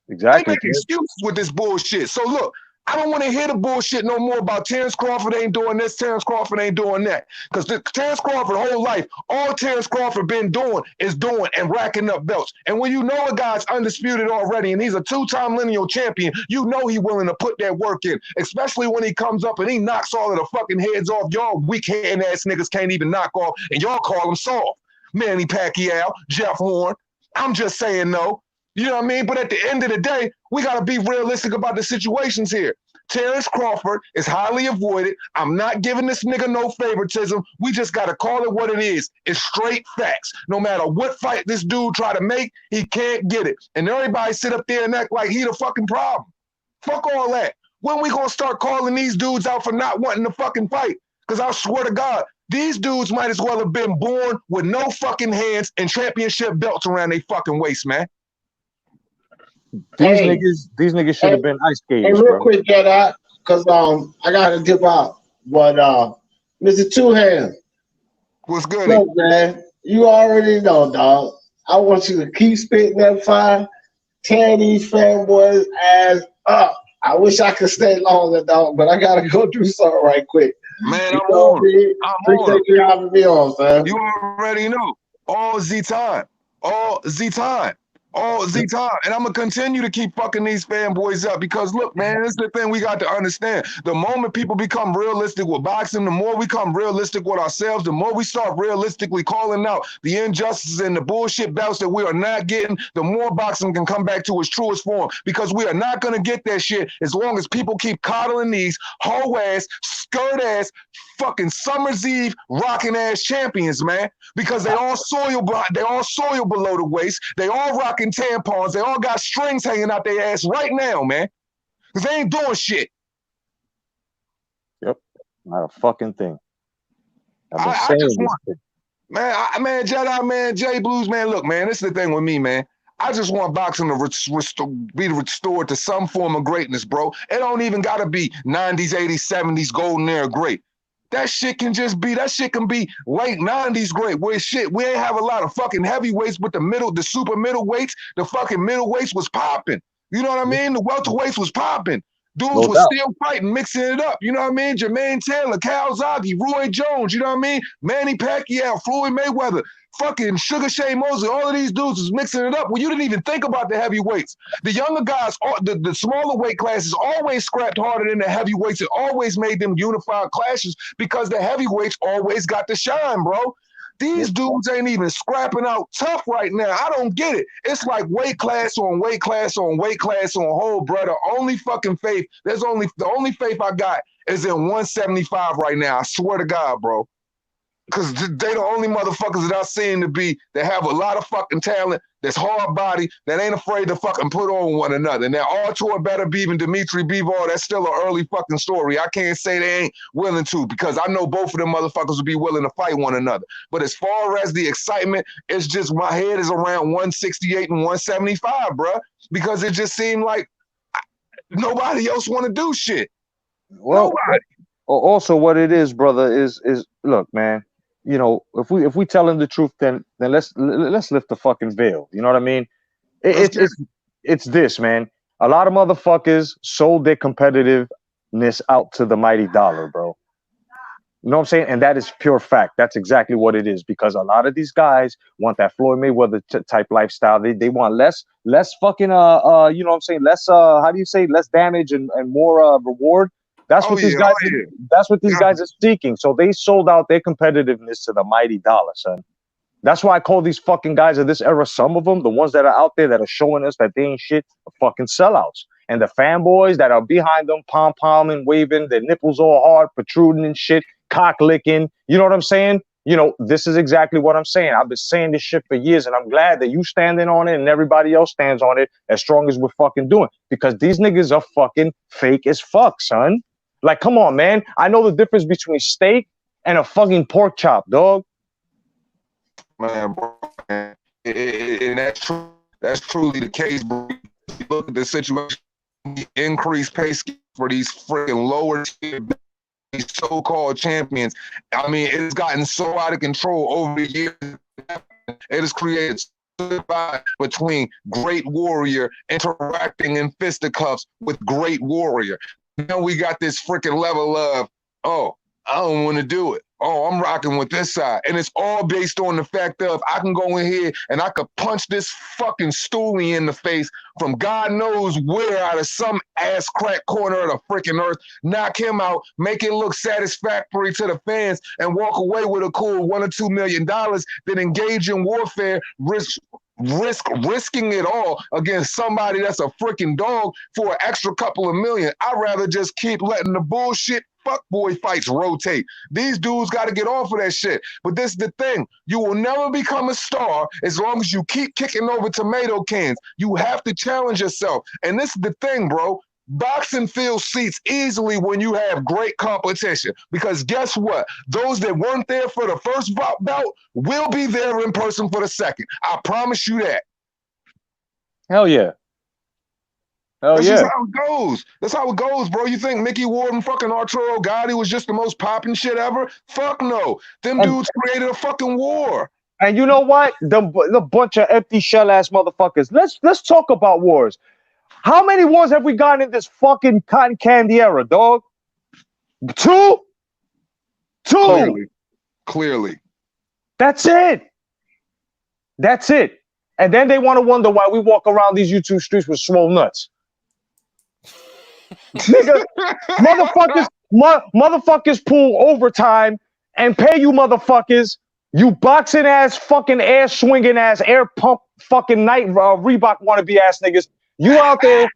They Exactly. make excuses with this bullshit. So look, I don't want to hear the bullshit no more about Terrence Crawford ain't doing this, Terrence Crawford ain't doing that. Because Terrence Crawford whole life, all Terrence Crawford been doing is doing and racking up belts. And when you know a guy's undisputed already and he's a two-time lineal champion, you know he willing to put that work in, especially when he comes up and he knocks all of the fucking heads off y'all weak-hand ass niggas can't even knock off, and y'all call him soft. Manny Pacquiao, Jeff Horn. I'm just saying no. You know what I mean? But at the end of the day, we got to be realistic about the situations here. Terrence Crawford is highly avoided. I'm not giving this nigga no favoritism. We just got to call it what it is. It's straight facts. No matter what fight this dude try to make, he can't get it. And everybody sit up there and act like he the fucking problem. Fuck all that. When we going to start calling these dudes out for not wanting to fucking fight? Because I swear to God, these dudes might as well have been born with no fucking hands and championship belts around their fucking waist, man. These niggas should have been ice skaters, Hey, real bro. quick, get out, cause I gotta dip out. But Mr. Two Hands, What's good? look, man, you already know, dog. I want you to keep spitting that fire, tear these fanboys ass up. I wish I could stay longer, dog, but I gotta go do something right quick. Man, You I'm know on. me? I'm Appreciate on. you having me on, man. You already know. All Z time. All Z time. All Z time. And I'm going to continue to keep fucking these fanboys up because, look, man, this is the thing we got to understand. The moment people become realistic with boxing, the more we become realistic with ourselves, the more we start realistically calling out the injustices and the bullshit bouts that we are not getting, the more boxing can come back to its truest form because we are not going to get that shit as long as people keep coddling these hoe-ass, skirt-ass, fucking Summer's Eve rocking ass champions, man, because they all soil below the waist. They all rocking tampons. They all got strings hanging out their ass right now, man, because they ain't doing shit. Yep, not a fucking thing. I've been I saying just this want, shit. man, Jedi, man, J Blues, man. Look, man, this is the thing with me, man. I just want boxing to be restored to some form of greatness, bro. It don't even gotta be 90s, 80s, 70s golden era great. That shit can be late 90s great. Where shit, we ain't have a lot of fucking heavyweights, but the super middleweights, the fucking middleweights was popping. You know what I mean? The welterweights was popping. Dudes No was doubt. still fighting, mixing it up. You know what I mean? Jermaine Taylor, Calzaghe, Roy Jones, you know what I mean? Manny Pacquiao, Floyd Mayweather, fucking Sugar Shane Mosley, all of these dudes was mixing it up. Well, you didn't even think about the heavyweights. The younger guys, the smaller weight classes always scrapped harder than the heavyweights. It always made them unified clashes because the heavyweights always got to shine, bro. These dudes ain't even scrapping out tough right now. I don't get it. It's like weight class on weight class on weight class on whole, brother. Only fucking faith. The only faith I got is in 175 right now. I swear to God, bro. Because they the only motherfuckers that I seen that have a lot of fucking talent, that's hard body, that ain't afraid to fucking put on one another. And now Artur Beterbiev and Dimitri Bivol, that's still an early fucking story. I can't say they ain't willing to because I know both of them motherfuckers would be willing to fight one another. But as far as the excitement, it's just my head is around 168 and 175, bro. Because it just seemed like nobody else want to do shit. Well, Nobody. also what it is, brother, is look, man. You know, if we tell him the truth, then let's lift the fucking veil. You know what I mean? It's this, man. A lot of motherfuckers sold their competitiveness out to the mighty dollar, bro. You know what I'm saying? And that is pure fact. That's exactly what it is because a lot of these guys want that Floyd Mayweather type lifestyle. They want less fucking you know what I'm saying? Less how do you say less damage and more reward. That's what these guys. That's what these guys are seeking. So they sold out their competitiveness to the mighty dollar, son. That's why I call these fucking guys of this era, some of them, the ones that are out there that are showing us that they ain't shit, are fucking sellouts. And the fanboys that are behind them, pom-pomming, waving, their nipples all hard, protruding and shit, cock licking. You know what I'm saying? You know, this is exactly what I'm saying. I've been saying this shit for years, and I'm glad that you standing on it and everybody else stands on it as strong as we're fucking doing. Because these niggas are fucking fake as fuck, son. Like, come on, man. I know the difference between steak and a fucking pork chop, dog. Man, bro, man. And that's truly the case, bro. You look at the situation, the increased pay scale for these freaking lower tier, these so-called champions. I mean, it's gotten so out of control over the years. It has created between Great Warrior interacting in fisticuffs with Great Warrior. Now we got this freaking level of, oh, I don't want to do it. Oh, I'm rocking with this side. And it's all based on the fact of I can go in here and I could punch this fucking stoolie in the face from God knows where out of some ass crack corner of the freaking earth, knock him out, make it look satisfactory to the fans, and walk away with a cool $1 or $2 million, then engage in warfare, risking it all against somebody that's a freaking dog for an extra couple of million. I'd rather just keep letting the bullshit fuckboy fights rotate. These dudes got to get off of that shit. But this is the thing. You will never become a star as long as you keep kicking over tomato cans. You have to challenge yourself. And this is the thing, bro. Boxing fills seats easily when you have great competition. Because guess what? Those that weren't there for the first bout will be there in person for the second. I promise you that. Hell yeah. That's just how it goes. That's how it goes, bro. You think Mickey Ward and fucking Arturo Gatti was just the most popping shit ever? Fuck no. Them dudes created a fucking war. And you know what? The bunch of empty shell ass motherfuckers. Let's talk about wars. How many wars have we gotten in this fucking cotton candy era, dog? Two. Clearly. That's it. And then they want to wonder why we walk around these YouTube streets with swole nuts. Nigga, motherfuckers pull overtime and pay you motherfuckers, you boxing ass, fucking air swinging ass, air pump fucking night Reebok wannabe ass niggas. You out there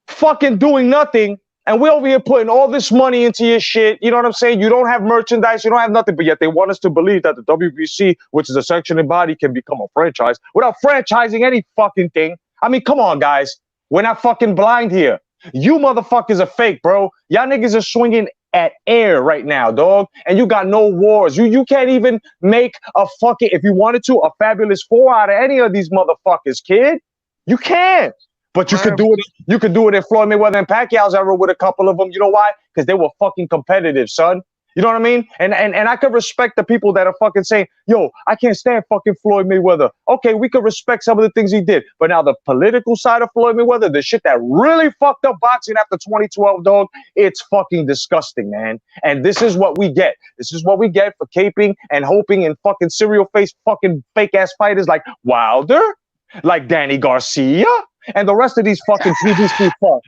fucking doing nothing, and we over here putting all this money into your shit. You know what I'm saying? You don't have merchandise, you don't have nothing, but yet they want us to believe that the WBC, which is a sanctioning body, can become a franchise without franchising any fucking thing. I mean, come on, guys. We're not fucking blind here. You motherfuckers are fake, bro. Y'all niggas are swinging at air right now, dog. And you got no wars. You can't even make a fucking, if you wanted to, a fabulous 4 out of any of these motherfuckers, kid. You can't. But you could do it. You could do it in Floyd Mayweather and Pacquiao's era with a couple of them. You know why? Because they were fucking competitive, son. You know what I mean? And I could respect the people that are fucking saying, yo, I can't stand fucking Floyd Mayweather. Okay, we could respect some of the things he did. But now the political side of Floyd Mayweather, the shit that really fucked up boxing after 2012, dog, it's fucking disgusting, man. And this is what we get. This is what we get for caping and hoping and fucking serial face fucking fake ass fighters like Wilder, like Danny Garcia, and the rest of these fucking PBC fucks.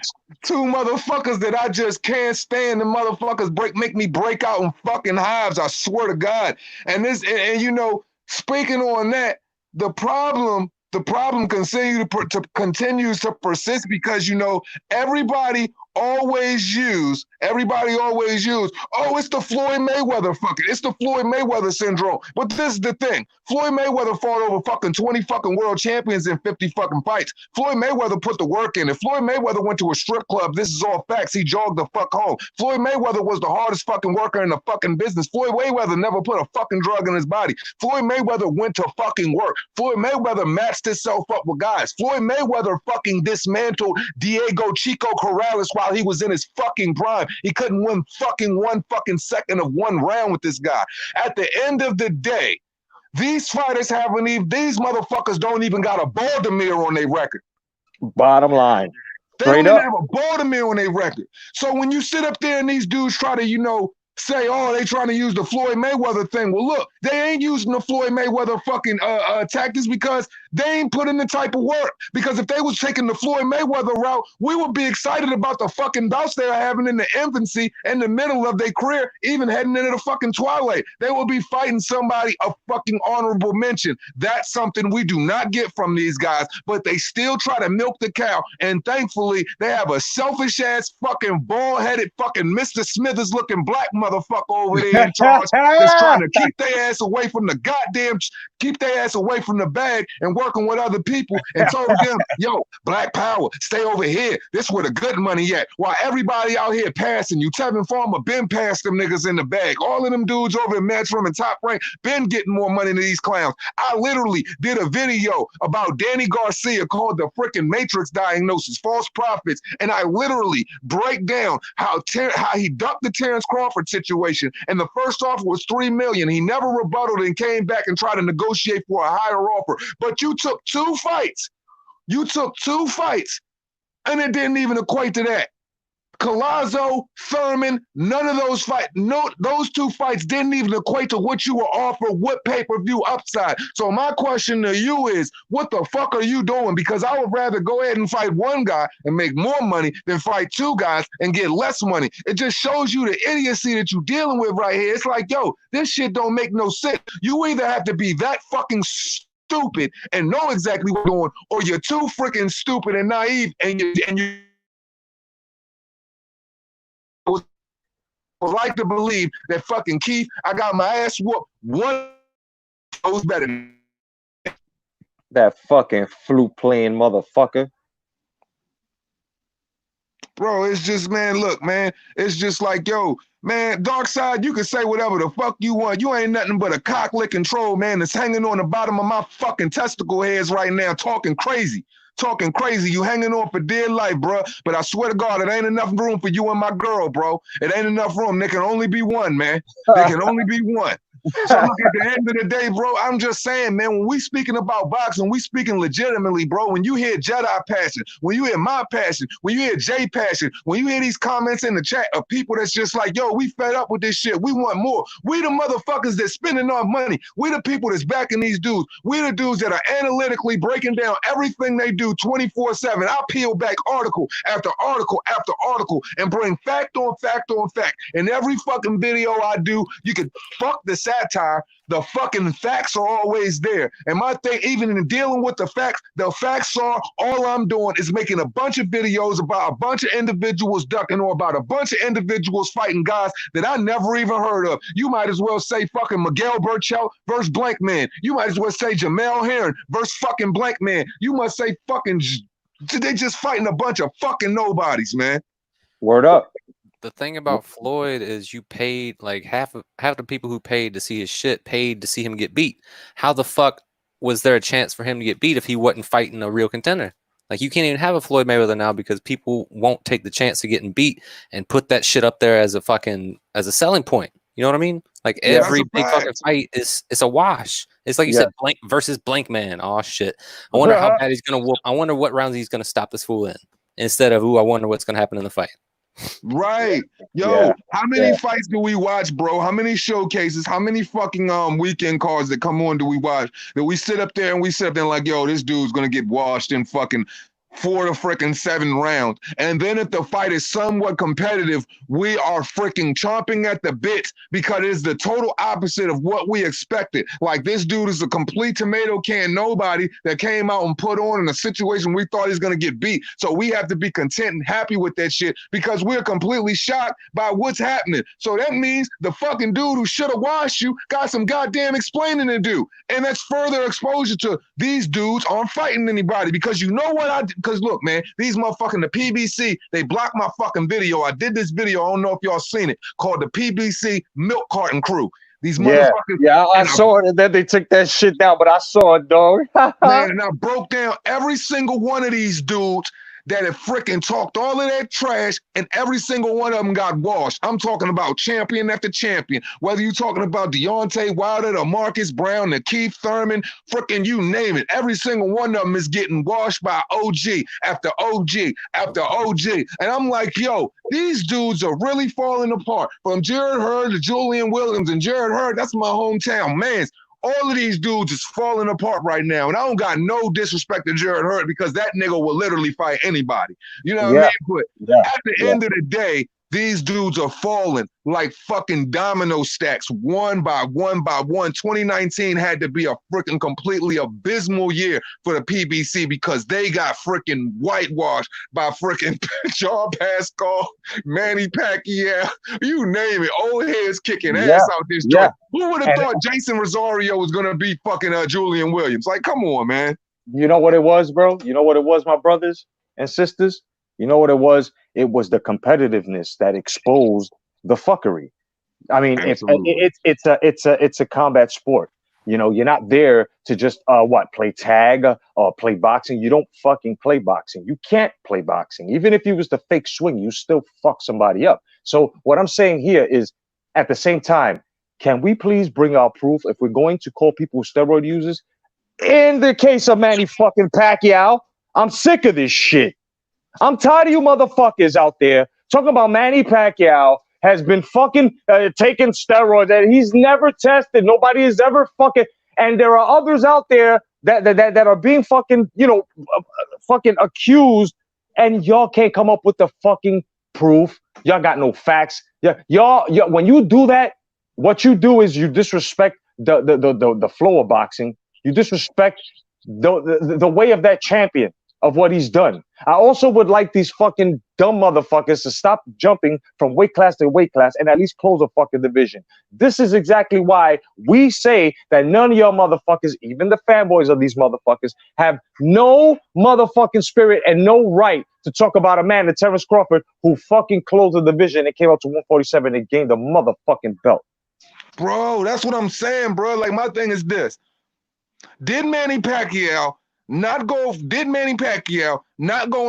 Two motherfuckers that I just can't stand. The motherfuckers make me break out in fucking hives. I swear to God. And you know, speaking on that, the problem continues to persist because, you know, everybody always use, oh, it's the Floyd Mayweather it's the Floyd Mayweather syndrome. But this is the thing. Floyd Mayweather fought over fucking 20 fucking world champions in 50 fucking fights. Floyd Mayweather put the work in. If Floyd Mayweather went to a strip club, this is all facts, he jogged the fuck home. Floyd Mayweather was the hardest fucking worker in the fucking business. Floyd Mayweather never put a fucking drug in his body. Floyd Mayweather went to fucking work. Floyd Mayweather matched himself up with guys. Floyd Mayweather fucking dismantled Diego Chico Corrales while he was in his fucking prime. He couldn't win fucking 1 fucking second of 1 round with this guy. At the end of the day, these fighters these motherfuckers don't even got a Baltimore on their record. Bottom line. They don't even have a Baltimore on their record. So when you sit up there and these dudes try to, you know, say, oh, they trying to use the Floyd Mayweather thing. Well, look, they ain't using the Floyd Mayweather fucking tactics because They ain't put in the type of work, because if they was taking the Floyd Mayweather route, we would be excited about the fucking bouts they are having in the infancy, in the middle of their career, even heading into the fucking twilight. They will be fighting somebody a fucking honorable mention. That's something we do not get from these guys, but they still try to milk the cow. And thankfully, they have a selfish ass fucking bald-headed fucking Mr. Smithers looking black motherfucker over there in charge that's trying to keep their ass away from the goddamn, keep their ass away from the bag and working with other people, and told them, yo, black power, stay over here. This where the good money at. While everybody out here passing you. Tevin Farmer been past them niggas in the bag. All of them dudes over in Matchroom and Top Rank been getting more money than these clowns. I literally did a video about Danny Garcia called the freaking Matrix Diagnosis, False Prophets, and I literally break down how he ducked the Terrence Crawford situation, and the first offer was $3 million. He never rebutted and came back and tried to negotiate for a higher offer. But you took 2 fights. You took 2 fights, and it didn't even equate to that. Collazo, Thurman, none of those fights, no, those 2 fights didn't even equate to what you were offered, what pay-per-view upside. So my question to you is, what the fuck are you doing? Because I would rather go ahead and fight 1 guy and make more money than fight 2 guys and get less money. It just shows you the idiocy that you're dealing with right here. It's like, yo, this shit don't make no sense. You either have to be that fucking stupid and know exactly what you're doing, or you're too freaking stupid and naive, and you would like to believe that fucking Keith, I got my ass whooped. One goes better than that fucking flute playing motherfucker. Bro, it's just, man, look, man, it's just like, yo, man, Dark Side, you can say whatever the fuck you want. You ain't nothing but a cock-licking troll, man, that's hanging on the bottom of my fucking testicle hairs right now, talking crazy. You hanging on for dear life, bro. But I swear to God, it ain't enough room for you and my girl, bro. It ain't enough room. There can only be one, man. There can only be one. So look, at the end of the day, bro, I'm just saying, man, when we speaking about boxing, we speaking legitimately, bro. When you hear Jedi passion, when you hear my passion, when you hear Jay passion, when you hear these comments in the chat of people that's just like, yo, we fed up with this shit. We want more. We the motherfuckers that's spending our money. We the people that's backing these dudes. We the dudes that are analytically breaking down everything they do 24/7. I peel back article after article after article and bring fact on fact on fact. In every fucking video I do, you can fuck the satire, the fucking facts are always there. And my thing, even in dealing with the facts are, all I'm doing is making a bunch of videos about a bunch of individuals ducking, or about a bunch of individuals fighting guys that I never even heard of. You might as well say fucking Miguel Burchell versus Blank Man. You might as well say Jamel Herring versus fucking Blank Man. You must say fucking, they just fighting a bunch of fucking nobodies, man. Word up. The thing about Floyd is you paid, like half the people who paid to see his shit paid to see him get beat. How the fuck was there a chance for him to get beat if he wasn't fighting a real contender? Like, you can't even have a Floyd Mayweather now because people won't take the chance of getting beat and put that shit up there as a selling point. You know what I mean? Like, every big fucking fight it's a wash. It's like you said, Blank versus Blank Man. Oh shit. I wonder how bad he's gonna whoop. I wonder what rounds he's gonna stop this fool in. Instead of, I wonder what's gonna happen in the fight. Right. Yo, how many fights do we watch, bro? How many showcases? How many fucking weekend cards that come on do we watch? That we sit up there like, yo, this dude's gonna get washed in fucking 4 to freaking 7 rounds. And then if the fight is somewhat competitive, we are freaking chomping at the bit because it's the total opposite of what we expected. Like, this dude is a complete tomato can nobody that came out and put on in a situation we thought he's gonna get beat. So we have to be content and happy with that shit because we're completely shocked by what's happening. So that means the fucking dude who should have washed you got some goddamn explaining to do. And that's further exposure to these dudes aren't fighting anybody, because you know what because look, man, these motherfucking, the PBC, they blocked my fucking video. I did this video, I don't know if y'all seen it, called the PBC Milk Carton Crew. These motherfuckers. Yeah, I saw it, and then they took that shit down, but I saw it, dog. Man, and I broke down every single one of these dudes that have freaking talked all of that trash, and every single one of them got washed. I'm talking about champion after champion. Whether you're talking about Deontay Wilder, to Marcus Brown, to Keith Thurman, freaking you name it. Every single one of them is getting washed by OG after OG after OG. And I'm like, yo, these dudes are really falling apart. From Jared Hurd to Julian Williams, and Jared Hurd, that's my hometown man's. All of these dudes is falling apart right now. And I don't got no disrespect to Jared Hurd because that nigga will literally fight anybody. You know what I mean? But at the end of the day, these dudes are falling like fucking domino stacks, one by one by one. 2019 had to be a freaking completely abysmal year for the PBC because they got freaking whitewashed by freaking John Pascal, Manny Pacquiao, you name it. Old heads kicking ass out this joint. Who would have thought Jason Rosario was going to be fucking Julian Williams? Like, come on, man. You know what it was, bro? You know what it was, my brothers and sisters? You know what it was? It was the competitiveness that exposed the fuckery. I mean, it's a combat sport. You know, you're not there to just play tag or play boxing. You don't fucking play boxing. You can't play boxing. Even if you was the fake swing, you still fuck somebody up. So what I'm saying here is, at the same time, can we please bring our proof if we're going to call people steroid users? In the case of Manny fucking Pacquiao, I'm sick of this shit. I'm tired of you motherfuckers out there talking about Manny Pacquiao has been fucking taking steroids and he's never tested. Nobody has ever fucking, and there are others out there that are being fucking, fucking accused, and y'all can't come up with the fucking proof. Y'all got no facts. Y'all, when you do that, what you do is you disrespect the flow of boxing. You disrespect the way of that champion, of what he's done. I also would like these fucking dumb motherfuckers to stop jumping from weight class to weight class and at least close a fucking division. This is exactly why we say that none of y'all motherfuckers, even the fanboys of these motherfuckers, have no motherfucking spirit and no right to talk about a man, Terrence Crawford, who fucking closed the division and came up to 147 and gained the motherfucking belt. Bro, that's what I'm saying, bro. Like, my thing is this. Did Manny Pacquiao not go in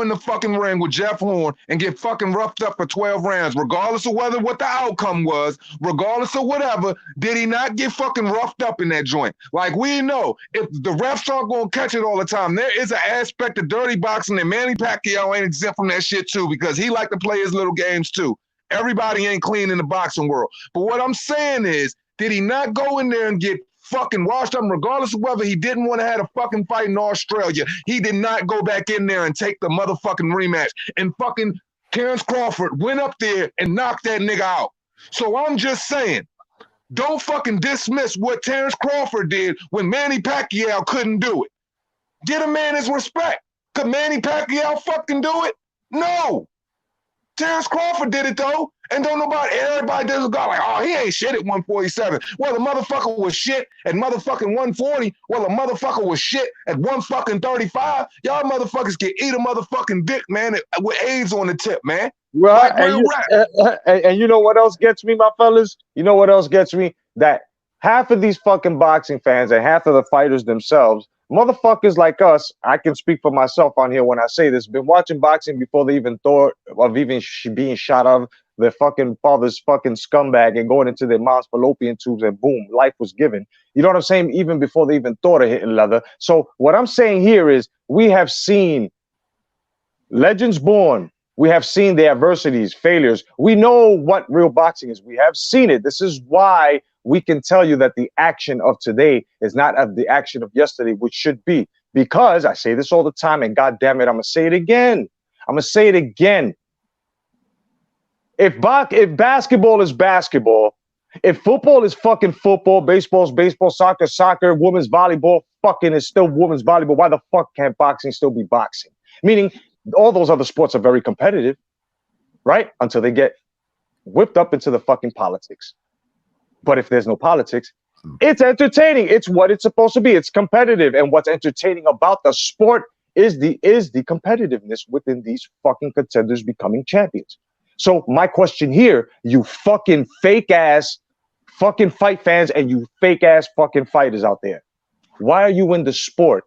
the fucking ring with Jeff Horn and get fucking roughed up for 12 rounds, regardless of what the outcome was, regardless of whatever? Did he not get fucking roughed up in that joint? Like, we know if the refs aren't going to catch it all the time, there is an aspect of dirty boxing, and Manny Pacquiao ain't exempt from that shit too, because he like to play his little games too. Everybody ain't clean in the boxing world. But what I'm saying is, did he not go in there and get fucking washed up, regardless of whether he didn't want to have a fucking fight in Australia? He did not go back in there and take the motherfucking rematch. And fucking Terrence Crawford went up there and knocked that nigga out. So I'm just saying, don't fucking dismiss what Terrence Crawford did when Manny Pacquiao couldn't do it. Get a man his respect. Could Manny Pacquiao fucking do it? No. Terrence Crawford did it though, and everybody does go like, oh, he ain't shit at 147. Well, the motherfucker was shit at motherfucking 140. Well, the motherfucker was shit at 135. Y'all motherfuckers can eat a motherfucking dick, man, with AIDS on the tip, man. Right, like, and you know what else gets me, my fellas? You know what else gets me? That half of these fucking boxing fans and half of the fighters themselves, motherfuckers like us, I can speak for myself on here when I say this, been watching boxing before they even thought of even being shot out of their fucking father's fucking scumbag and going into their mom's fallopian tubes, and boom, life was given. You know what I'm saying? Even before they even thought of hitting leather. So what I'm saying here is, we have seen legends born. We have seen the adversities, failures. We know what real boxing is. We have seen it. This is why we can tell you that the action of today is not of the action of yesterday, which should be. Because I say this all the time, and God damn it, I'm going to say it again. I'm going to say it again. If basketball is basketball, if football is fucking football, baseball is baseball, soccer, soccer, women's volleyball fucking is still women's volleyball, why the fuck can't boxing still be boxing? Meaning, all those other sports are very competitive, right? Until they get whipped up into the fucking politics. But if there's no politics, it's entertaining. It's what it's supposed to be. It's competitive. And what's entertaining about the sport is the competitiveness within these fucking contenders becoming champions. So my question here, you fucking fake ass fucking fight fans and you fake ass fucking fighters out there, why are you in the sport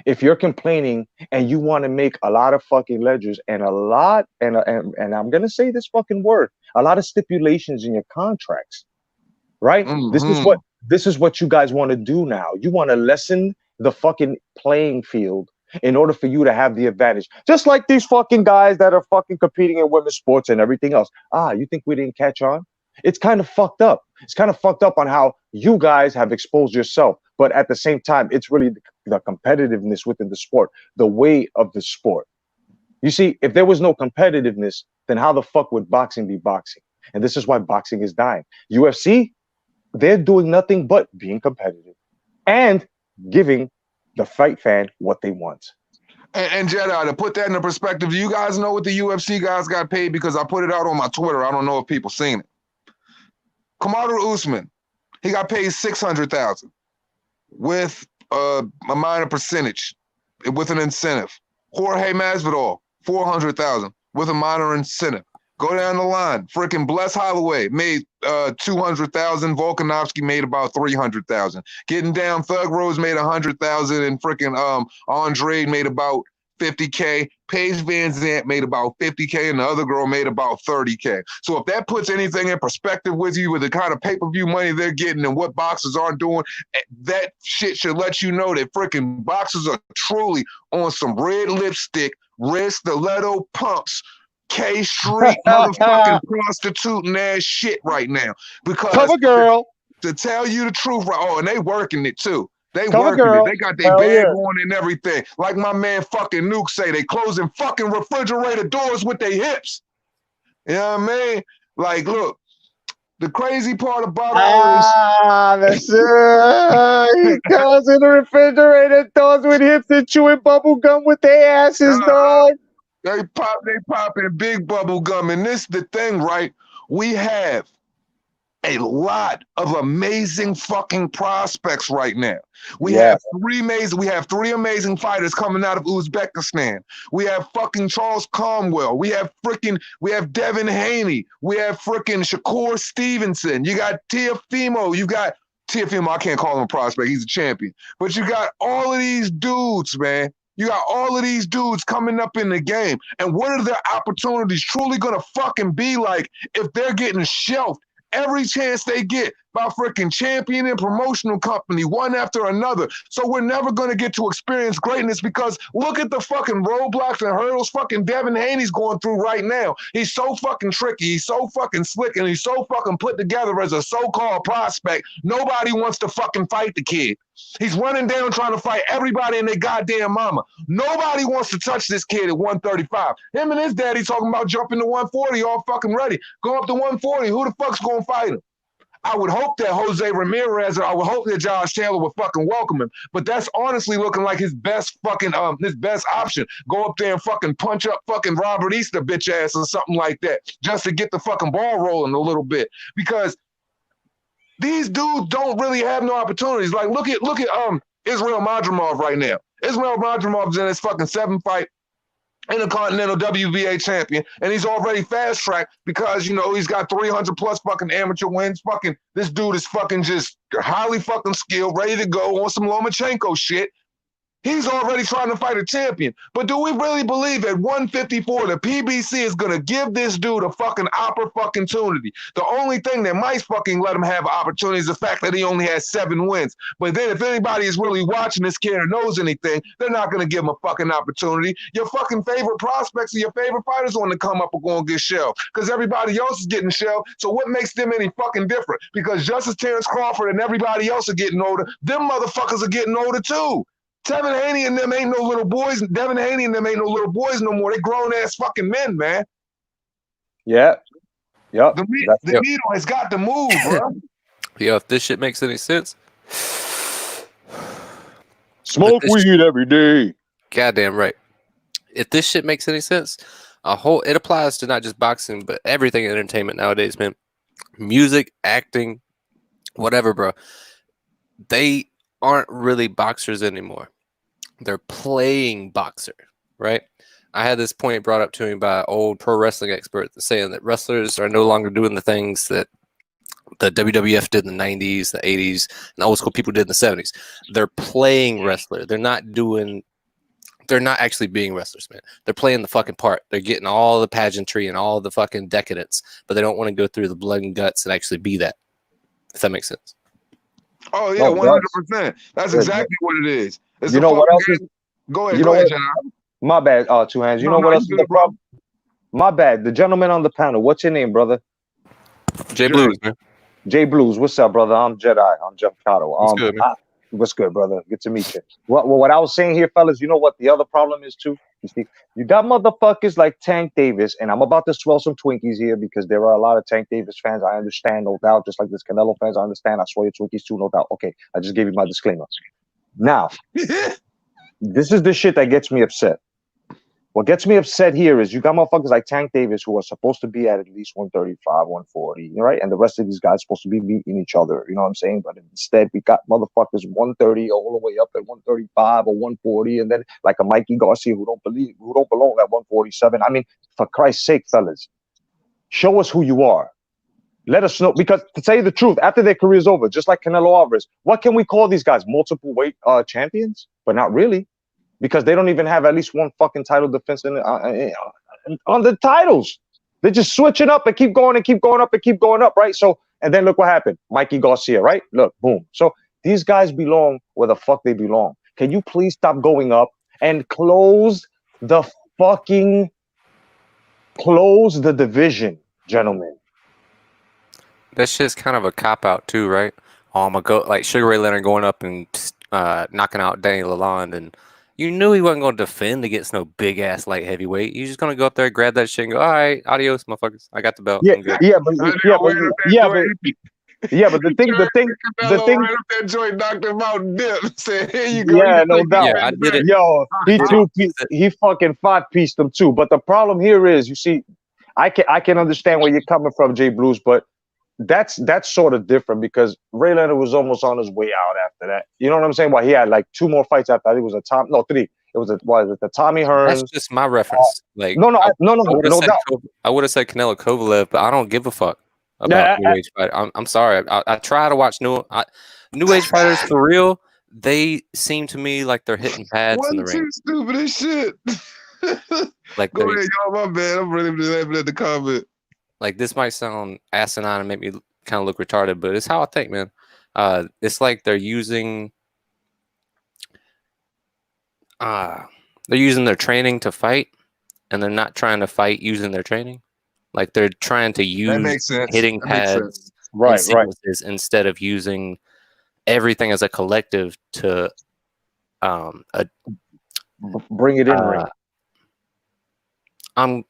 if you're complaining and you want to make a lot of fucking ledgers and and I'm gonna say this fucking word, a lot of stipulations in your contracts, right? Mm-hmm. This is what you guys want to do now. You want to lessen the fucking playing field in order for you to have the advantage. Just like these fucking guys that are fucking competing in women's sports and everything else. You think we didn't catch on? It's kind of fucked up. It's kind of fucked up on how you guys have exposed yourself. But at the same time, it's really the competitiveness within the sport, the way of the sport. You see, if there was no competitiveness, then how the fuck would boxing be boxing? And this is why boxing is dying. UFC, they're doing nothing but being competitive and giving the fight fan what they want. And Jedi, to put that into perspective, you guys know what the UFC guys got paid? Because I put it out on my Twitter. I don't know if people seen it. Kamaru Usman, he got paid $600,000 with a minor percentage, with an incentive. Jorge Masvidal, $400,000 with a minor incentive. Go down the line. Freaking Bless Holloway made $200,000. Volkanovski made about $300,000. Getting down, Thug Rose made $100,000, and freaking Andre made about $50K. Paige Van Zandt made about $50K, and the other girl made about $30K. So if that puts anything in perspective with you, with the kind of pay-per-view money they're getting and what boxers aren't doing, that shit should let you know that freaking boxers are truly on some red lipstick, red stiletto pumps, K-Street motherfucking prostituting ass shit right now. Because Cover girl. To tell you the truth, right? Oh, and they working it too. They Cover working girl. it. They got their Hell bag yeah. on and everything. Like my man fucking Nuke say, they closing fucking refrigerator doors with their hips. You know what I mean? Like, look, the crazy part about all this. That's he goes in the refrigerator doors with hips and chewing bubble gum with their asses, dog. They popping big bubble gum. And this the thing, right? We have a lot of amazing fucking prospects right now. We have three amazing fighters coming out of Uzbekistan. We have fucking Charles Cromwell. We have Devin Haney. We have freaking Shakur Stevenson. You got Teofimo. You got Teofimo. I can't call him a prospect. He's a champion. But you got all of these dudes, man. You got all of these dudes coming up in the game. And what are their opportunities truly going to fucking be like if they're getting shelved every chance they get by freaking champion and promotional company, one after another? So we're never going to get to experience greatness, because look at the fucking roadblocks and hurdles fucking Devin Haney's going through right now. He's so fucking tricky. He's so fucking slick, and he's so fucking put together as a so-called prospect. Nobody wants to fucking fight the kid. He's running down trying to fight everybody and their goddamn mama. Nobody wants to touch this kid at 135. Him and his daddy talking about jumping to 140 all fucking ready. Go up to 140. Who the fuck's going to fight him? I would hope that Jose Ramirez, or I would hope that Josh Taylor would fucking welcome him. But that's honestly looking like his best fucking, his best option. Go up there and fucking punch up fucking Robert Easter bitch ass or something like that, just to get the fucking ball rolling a little bit. Because these dudes don't really have no opportunities. Like, look at Israel Madrimov right now. Israel Madrimov's in his fucking 7th fight, Intercontinental WBA champion, and he's already fast tracked because, you know, he's got 300 plus fucking amateur wins. Fucking this dude is fucking just highly fucking skilled, ready to go on some Lomachenko shit. He's already trying to fight a champion. But do we really believe at 154 the PBC is going to give this dude a fucking opportunity? The only thing that might fucking let him have an opportunity is the fact that he only has 7 wins. But then if anybody is really watching this kid or knows anything, they're not going to give him a fucking opportunity. Your fucking favorite prospects or your favorite fighters on the come up are going to get shelved because everybody else is getting shelved. So what makes them any fucking different? Because just as Terrence Crawford and everybody else are getting older, them motherfuckers are getting older too. Devin Haney and them ain't no little boys. Devin Haney and them ain't no little boys no more. They grown ass fucking men, man. Yeah. Yep. The needle has got to move, bro. Yo, if this shit makes any sense, smoke weed every day. Goddamn right. If this shit makes any sense, it applies to not just boxing, but everything in entertainment nowadays, man. Music, acting, whatever, bro. They aren't really boxers anymore. They're playing boxer, right? I had this point brought up to me by an old pro wrestling expert saying that wrestlers are no longer doing the things that the WWF did in the 90s, the 80s, and old school people did in the 70s. They're playing wrestler. They're not actually being wrestlers, man. They're playing the fucking part. They're getting all the pageantry and all the fucking decadence, but they don't want to go through the blood and guts and actually be that, if that makes sense. Oh yeah, 100%. That's exactly what it is. It's you know what else is? Go ahead, John. My bad. Two hands. You know what else is the problem? My bad. The gentleman on the panel. What's your name, brother? J Blues, man. J Blues, what's up, brother? I'm Jedi. I'm Jeff Cotto. What's good, man? What's good, brother? Good to meet you. What I was saying here, fellas, you know what the other problem is too? You see, you got motherfuckers like Tank Davis, and I'm about to swell some Twinkies here because there are a lot of Tank Davis fans. I understand, no doubt. Just like this Canelo fans, I understand. I swell your Twinkies too, no doubt. Okay, I just gave you my disclaimer. Now, this is the shit that gets me upset. What gets me upset here is you got motherfuckers like Tank Davis who are supposed to be at least 135, 140, right? And the rest of these guys are supposed to be beating each other, you know what I'm saying? But instead, we got motherfuckers 130 all the way up at 135 or 140, and then like a Mikey Garcia who don't belong at 147. I mean, for Christ's sake, fellas, show us who you are. Let us know, because to tell you the truth, after their career's over, just like Canelo Alvarez, what can we call these guys? Multiple weight champions? But not really. Because they don't even have at least one fucking title defense on the titles. They're just switching up and keep going and keep going up and keep going up, right? So, and then look what happened. Mikey Garcia, right? Look, boom. So these guys belong where the fuck they belong. Can you please stop going up and close the division, gentlemen? That shit's kind of a cop-out too, right? I'm gonna go like Sugar Ray Leonard going up and knocking out Danny Lalonde, and you knew he wasn't going to defend against no big ass light heavyweight. You're just going to go up there, grab that shit, and go, all right, adios, motherfuckers. I got the belt. But the thing, right up that joint, knocked him out and dipped. Said, here you go. Yeah, no doubt. Yeah, I did it. Yo, he fucking 5-pieced them too. But the problem here is, you see, I can understand where you're coming from, J Blues, but that's sort of different because Ray Leonard was almost on his way out after that. You know what I'm saying? Well, he had like 2 more fights after that. It was three. It was the Tommy Hearns. That's just my reference. I would have said Canelo Kovalev, but I don't give a fuck about New Age fighter. I'm sorry. I try to watch New Age fighters for real. They seem to me like they're hitting pads in the ring. Stupid as shit. Like, go ahead, y'all. My bad. I'm really laughing at the comment. Like, this might sound asinine and make me kind of look retarded, but it's how I think, man. It's like they're using their training to fight, and they're not trying to fight using their training. Like, they're trying to use hitting pads, right, instead of using everything as a collective to bring it in.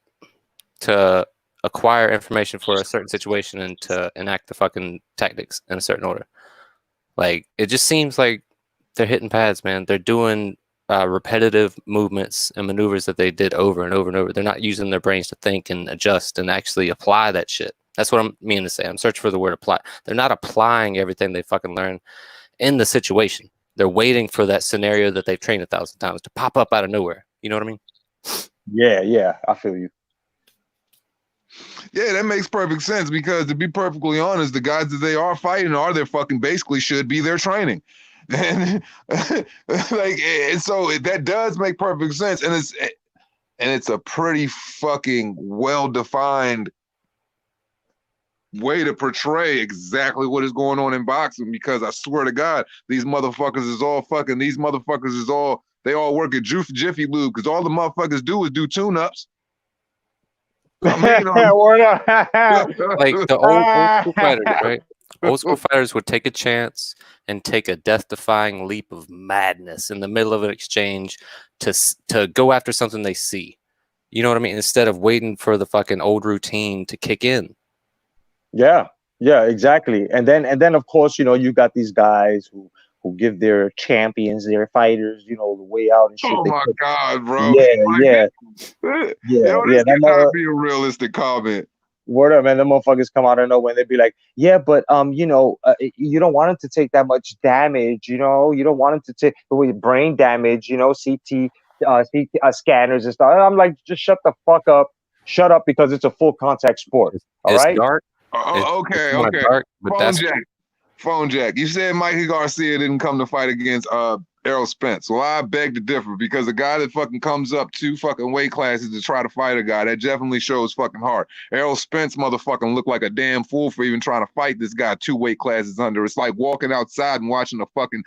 To acquire information for a certain situation and to enact the fucking tactics in a certain order. Like, it just seems like they're hitting pads, man. They're doing repetitive movements and maneuvers that they did over and over and over. They're not using their brains to think and adjust and actually apply that shit. That's what I'm meaning to say. I'm searching for the word apply. They're not applying everything they fucking learned in the situation. They're waiting for that scenario that they've trained 1,000 times to pop up out of nowhere. You know what I mean? Yeah, I feel you. Yeah, that makes perfect sense because, to be perfectly honest, the guys that they are fighting are their fucking basically should be their training. And and so that does make perfect sense. And it's a pretty fucking well-defined way to portray exactly what is going on in boxing, because I swear to God, these motherfuckers is all they all work at Jiffy Lube, because all the motherfuckers do is do tune-ups. Like the old school fighters, right? Old school fighters would take a chance and take a death-defying leap of madness in the middle of an exchange to go after something they see. You know what I mean? Instead of waiting for the fucking old routine to kick in. Yeah, exactly. And then of course, you got these guys who give their champions, their fighters, the way out and shit. Oh my God, bro. Yeah. This cannot be a realistic comment. Word up, man. The motherfuckers come out of nowhere and they be like, yeah, but you don't want him to take that much damage, you don't want him to take brain damage, CT scanners and stuff. And I'm like, just shut the fuck up. Shut up, because it's a full contact sport. All right. Dark. Okay. Dark, but Phone Jack. You said Mikey Garcia didn't come to fight against Errol Spence. Well, I beg to differ because a guy that fucking comes up 2 fucking weight classes to try to fight a guy, that definitely shows fucking heart. Errol Spence motherfucking looked like a damn fool for even trying to fight this guy 2 weight classes under. It's like walking outside and watching a fucking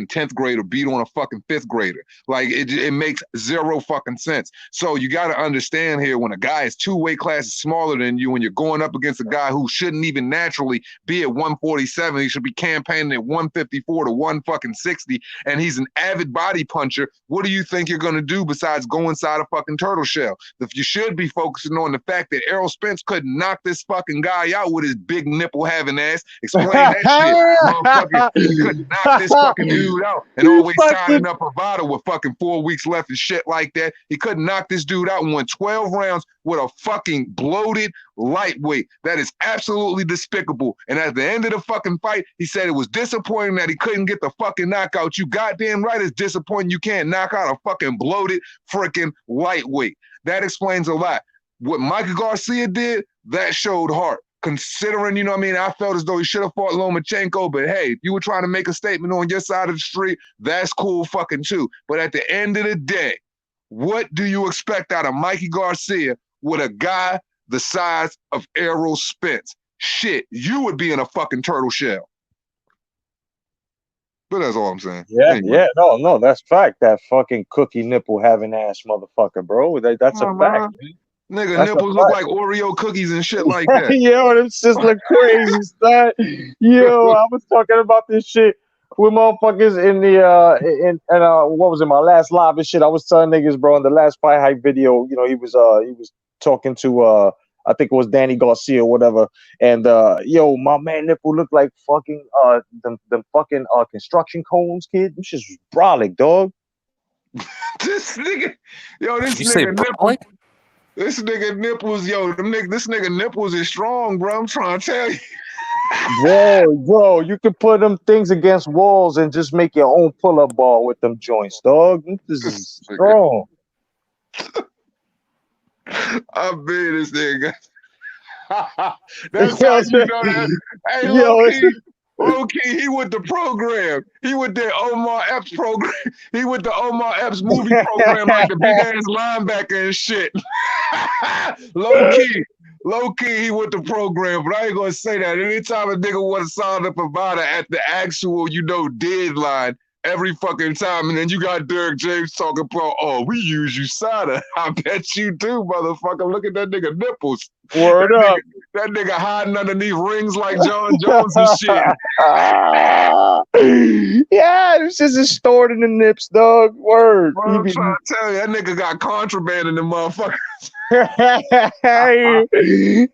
10th grader beat on a fucking 5th grader. Like it makes zero fucking sense. So you got to understand here, when a guy is 2 weight classes smaller than you and you're going up against a guy who shouldn't even naturally be at 147, he should be campaigning at 154 to 160, and he's an avid body puncher. What do you think you're going to do besides go inside a fucking turtle shell? If you should be focusing on the fact that Errol Spence couldn't knock this fucking guy out with his big nipple having ass. Explain that shit. Motherfucker, he couldn't knock this fucking dude out and always signing up Bravado with fucking 4 weeks left and shit like that. He couldn't knock this dude out and won 12 rounds with a fucking bloated lightweight. That is absolutely despicable. And at the end of the fucking fight, he said it was disappointing that he couldn't get the fucking knockout. You goddamn right it's disappointing you can't knock out a fucking bloated freaking lightweight. That explains a lot. What Michael Garcia did, that showed heart. Considering, you know what I mean, I felt as though he should have fought Lomachenko, but hey, if you were trying to make a statement on your side of the street, that's cool fucking too. But at the end of the day, what do you expect out of Mikey Garcia with a guy the size of Errol Spence? Shit, you would be in a fucking turtle shell. But that's all I'm saying. Yeah, anyway. no, that's fact. That fucking cookie nipple having ass motherfucker, bro. That's a fact. Nigga, That's nipples look like Oreo cookies and shit like that. Yo, them just look crazy, son. Yo, I was talking about this shit with motherfuckers in the what was it, my last live and shit. I was telling niggas, bro, in the last fight hype video, you know, he was talking to I think it was Danny Garcia or whatever, and yo, my man nipple looked like fucking them fucking construction cones, kid. This shit's brolic, dog. This nigga, yo, this You nigga say nipple. brolic? This nigga nipples, yo, this nigga nipples is strong, bro. I'm trying to tell you. Bro, you can put them things against walls and just make your own pull-up ball with them joints, dog. This is strong. I bet this nigga. That's how you know that. Hey, low key, he with the program. He with the Omar Epps program. He with the Omar Epps movie program, like the big ass linebacker and shit. Low key, he with the program, but I ain't gonna say that. Anytime a nigga want to sign a provider at the actual, you know, deadline, every fucking time, and then you got Derek James talking about, oh, we use USADA. I bet you do, motherfucker. Look at that nigga nipples. Word up. That nigga hiding underneath rings like John Jones and shit. Yeah, this shit is stored in the nips, dog. Word. Bro, I'm trying to tell you, that nigga got contraband in the motherfucker.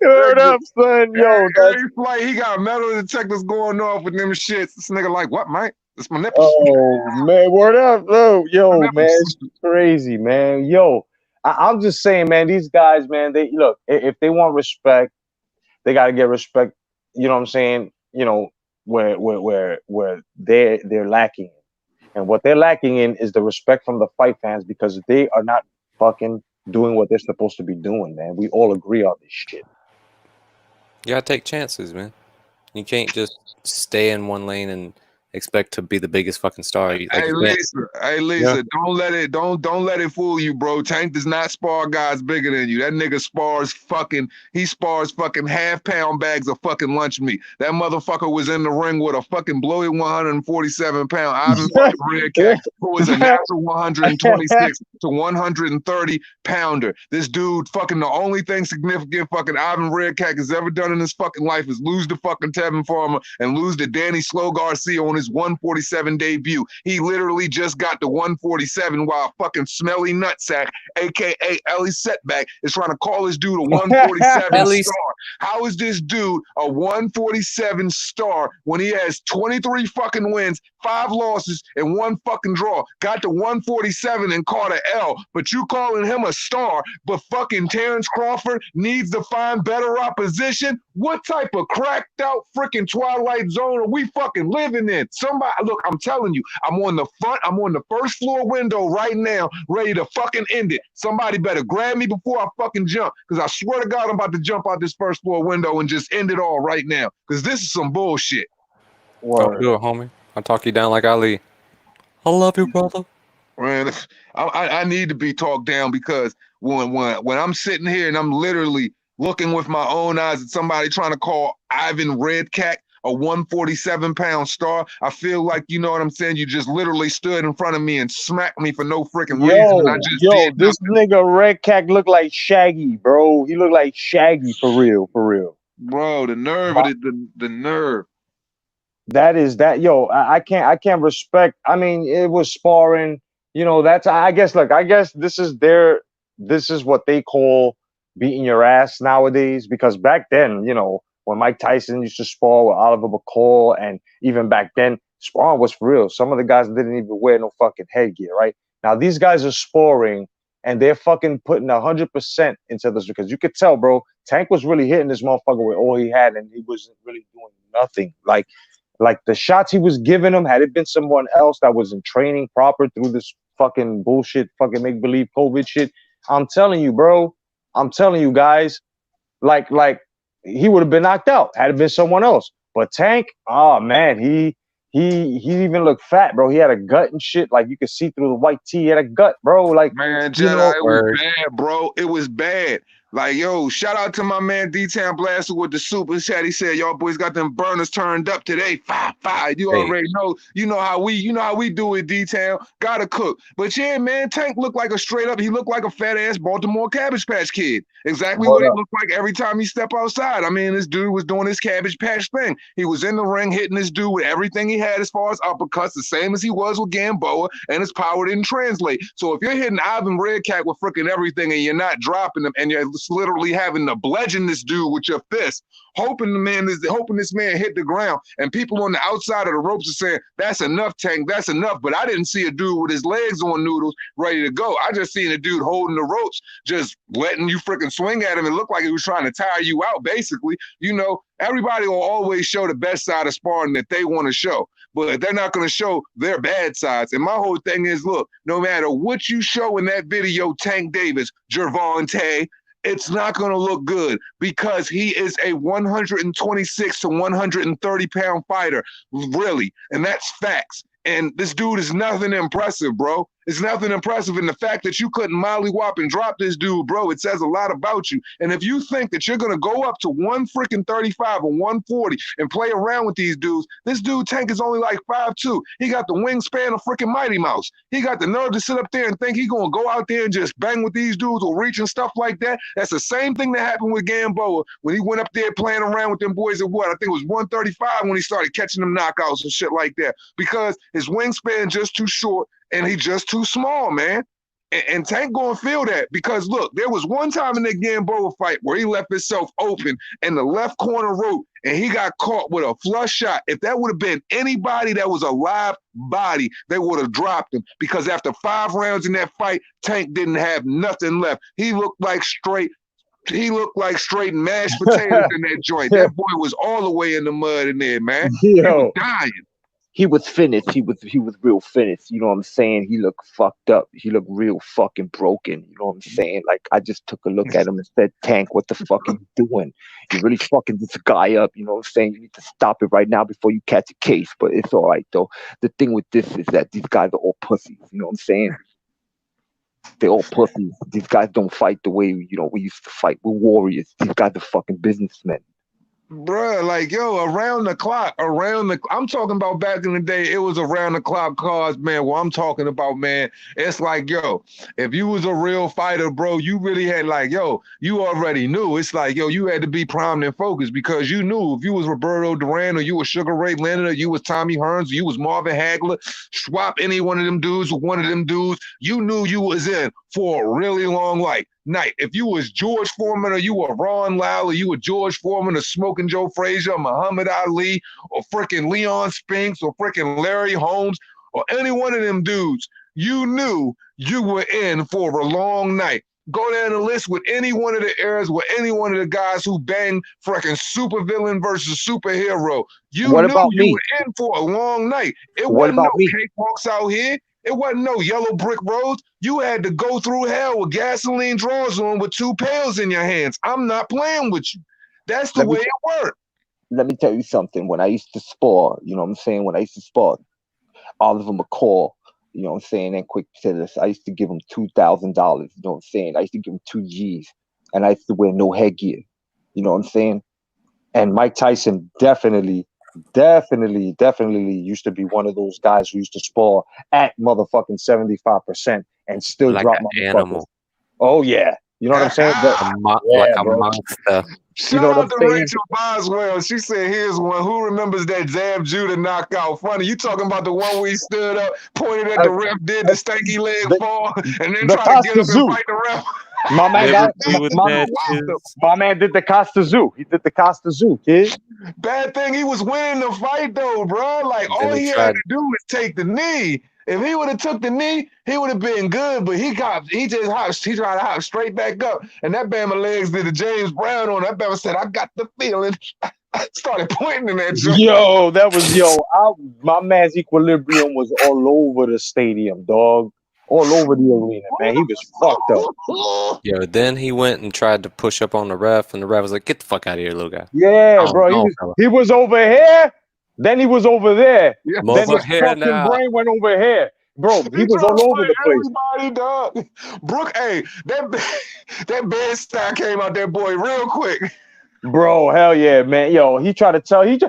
Word up, son. Yo, every flight, he got metal detectors going off with them shits. This nigga like, what, Mike? It's my nipples. Oh, man, word up, though. Yo, man, it's crazy, man. Yo, I'm just saying, man, these guys, man, they look, if they want respect, they got to get respect. You know what I'm saying? You know, where they're lacking. And what they're lacking in is the respect from the fight fans, because they are not fucking doing what they're supposed to be doing, man. We all agree on this shit. You gotta take chances, man. You can't just stay in one lane and expect to be the biggest fucking star. Like, hey Lisa, yeah. don't let it fool you, bro. Tank does not spar guys bigger than you. That nigga spars fucking half-pound bags of fucking lunch meat. That motherfucker was in the ring with a fucking bloated 147-pound Ivan fucking Redcat, who was a natural 126 to 130 pounder. This dude, fucking the only thing significant fucking Ivan Redcat has ever done in his fucking life is lose to fucking Tevin Farmer and lose to Danny Slow Garcia on his 147 debut. He literally just got to 147 while a fucking smelly nutsack, aka Ellie Setback, is trying to call this dude a 147 star. How is this dude a 147 star when he has 23 fucking wins, 5 losses, and 1 fucking draw? Got to 147 and caught an L, but you calling him a star, but fucking Terrence Crawford needs to find better opposition? What type of cracked out freaking Twilight Zone are we fucking living in? Somebody, look, I'm telling you, I'm on the first floor window right now, ready to fucking end it. Somebody better grab me before I fucking jump, because I swear to God, I'm about to jump out this first floor window and just end it all right now, because this is some bullshit. Don't do it, homie. I'll talk you down like Ali. I love you, brother. Man, I need to be talked down because when I'm sitting here and I'm literally looking with my own eyes at somebody trying to call Ivan Redcat a 147-pound star, I feel like, you know what I'm saying, you just literally stood in front of me and smacked me for no freaking reason, and I just did This nothing. nigga Red Cat look like Shaggy, bro. He look like Shaggy for real, for real. Bro, the nerve of the nerve. That is that, yo. I can't respect. I mean, it was sparring. You know, that's. I guess. Look, I guess this is their. This is what they call beating your ass nowadays. Because back then, you know, when Mike Tyson used to spar with Oliver McCall, and even back then, sparring was for real. Some of the guys didn't even wear no fucking headgear. Right now, these guys are sparring, and they're fucking putting 100% into this because you could tell, bro. Tank was really hitting this motherfucker with all he had, and he wasn't really doing nothing. Like the shots he was giving him, had it been someone else that was in training proper through this fucking bullshit, fucking make believe COVID shit, I'm telling you, bro. I'm telling you guys, like he would have been knocked out had it been someone else. But Tank, oh man, he even looked fat, bro. He had a gut and shit. Like you could see through the white tee. He had a gut, bro. Like, Man, you Jedi, know, it was bad, bro. It was bad. Like, yo, shout out to my man D-Town Blaster with the super chat. He said, y'all boys got them burners turned up today. Fire. You Hey. already know. You know how we do it, D-Town. Gotta cook. But yeah, man, Tank looked like he looked like a fat ass Baltimore Cabbage Patch Kid. Exactly what he looked like every time he stepped outside. I mean, this dude was doing his Cabbage Patch thing. He was in the ring hitting this dude with everything he had as far as uppercuts, the same as he was with Gamboa, and his power didn't translate. So if you're hitting Ivan Redcat with freaking everything and you're not dropping them and you're literally having to bludgeon this dude with your fist, hoping this man hit the ground, and people on the outside of the ropes are saying, that's enough, Tank, that's enough. But I didn't see a dude with his legs on noodles ready to go. I just seen a dude holding the ropes, just letting you freaking swing at him. It looked like he was trying to tire you out, basically. You know, everybody will always show the best side of sparring that they want to show, but they're not going to show their bad sides. And my whole thing is, look, no matter what you show in that video, Tank Davis, Gervonta, it's not going to look good because he is a 126 to 130 pound fighter, really. And that's facts. And this dude is nothing impressive, bro. It's nothing impressive. And the fact that you couldn't mollywop and drop this dude, bro, it says a lot about you. And if you think that you're going to go up to 135 or 140 and play around with these dudes, this dude Tank is only like 5'2". He got the wingspan of freaking Mighty Mouse. He got the nerve to sit up there and think he's going to go out there and just bang with these dudes or reach and stuff like that. That's the same thing that happened with Gamboa when he went up there playing around with them boys at what? I think it was 135 when he started catching them knockouts and shit like that because his wingspan just too short and he just too small, man. And Tank gonna feel that because look, there was one time in that Gamboa fight where he left himself open in the left corner rope and he got caught with a flush shot. If that would have been anybody that was a live body, they would have dropped him because after 5 rounds in that fight, Tank didn't have nothing left. He looked like straight mashed potatoes in that joint. That boy was all the way in the mud in there, man. He was dying. He was finished. He was real finished. You know what I'm saying? He looked fucked up. He looked real fucking broken. You know what I'm saying? Like I just took a look at him and said, Tank, what the fuck are you doing? You really fucking this guy up. You know what I'm saying? You need to stop it right now before you catch a case. But it's all right though. The thing with this is that these guys are all pussies. You know what I'm saying? They're all pussies. These guys don't fight the way, you know, we used to fight. We're warriors. These guys are fucking businessmen. Bruh, like, yo, around the clock, I'm talking about back in the day, it was around the clock cards, man. What I'm talking about, man, it's like, yo, if you was a real fighter, bro, you really had like, yo, you already knew. It's like, yo, you had to be primed and focused because you knew if you was Roberto Duran or you was Sugar Ray Leonard or you was Tommy Hearns or you was Marvin Hagler, swap any one of them dudes with one of them dudes, you knew you was in for a really long night. If you was George Foreman or you were Ron Lyle or you were George Foreman or Smoking Joe Frazier or Muhammad Ali or freaking Leon Spinks or freaking Larry Holmes or any one of them dudes, you knew you were in for a long night. Go down the list with any one of the eras with any one of the guys who banged freaking supervillain versus superhero. You knew you were in for a long night. It wasn't no cakewalks out here. It wasn't no yellow brick roads. You had to go through hell with gasoline drawers on with 2 pills in your hands. I'm not playing with you. That's the way it worked. Let me tell you something. When I used to spar, you know what I'm saying? When I used to spar, Oliver McCall, You know what I'm saying? And quick said this. I used to give him $2,000. You know what I'm saying? I used to give him 2 G's, and I used to wear no headgear. You know what I'm saying? And Mike Tyson definitely used to be one of those guys who used to spar at motherfucking 75% and still Like drop an motherfuckers. animal. Oh yeah, you know what I'm saying? But, yeah, Like a bro. monster. Shout know what out I'm to saying? Rachel Boswell. She said, here's one. Who remembers that Zab Judah knockout? Funny, you talking about the one where he stood up, pointed at the ref, did the stanky leg fall, and then the tried to get up Costa and Zoo. fight the ref? My man got Liberty with matches. my man did the Costa Zoo. He did the Costa Zoo, kid. Bad thing, he was winning the fight though, bro. Like Then all he he had tried. to do was take the knee. If he would have took the knee, he would have been good. But he tried to hop straight back up, and that Bama legs did a James Brown on. That Bama said, "I got the feeling." I started pointing in that joint. Yo, that was my man's equilibrium was all over the stadium, dog. All over the arena, man. He was fucked up. Yo, then he went and tried to push up on the ref, and the ref was like, "Get the fuck out of here, little guy." Yeah, Oh, bro. no, He was over here. Then he was over there. Yeah. I'm Then over his here fucking now. brain went over here. Bro, he He was tried to all over fight the place. everybody, dog. Brooke, hey, that bad style came out that boy real quick. Bro, hell yeah, man. Yo, he tried to tell it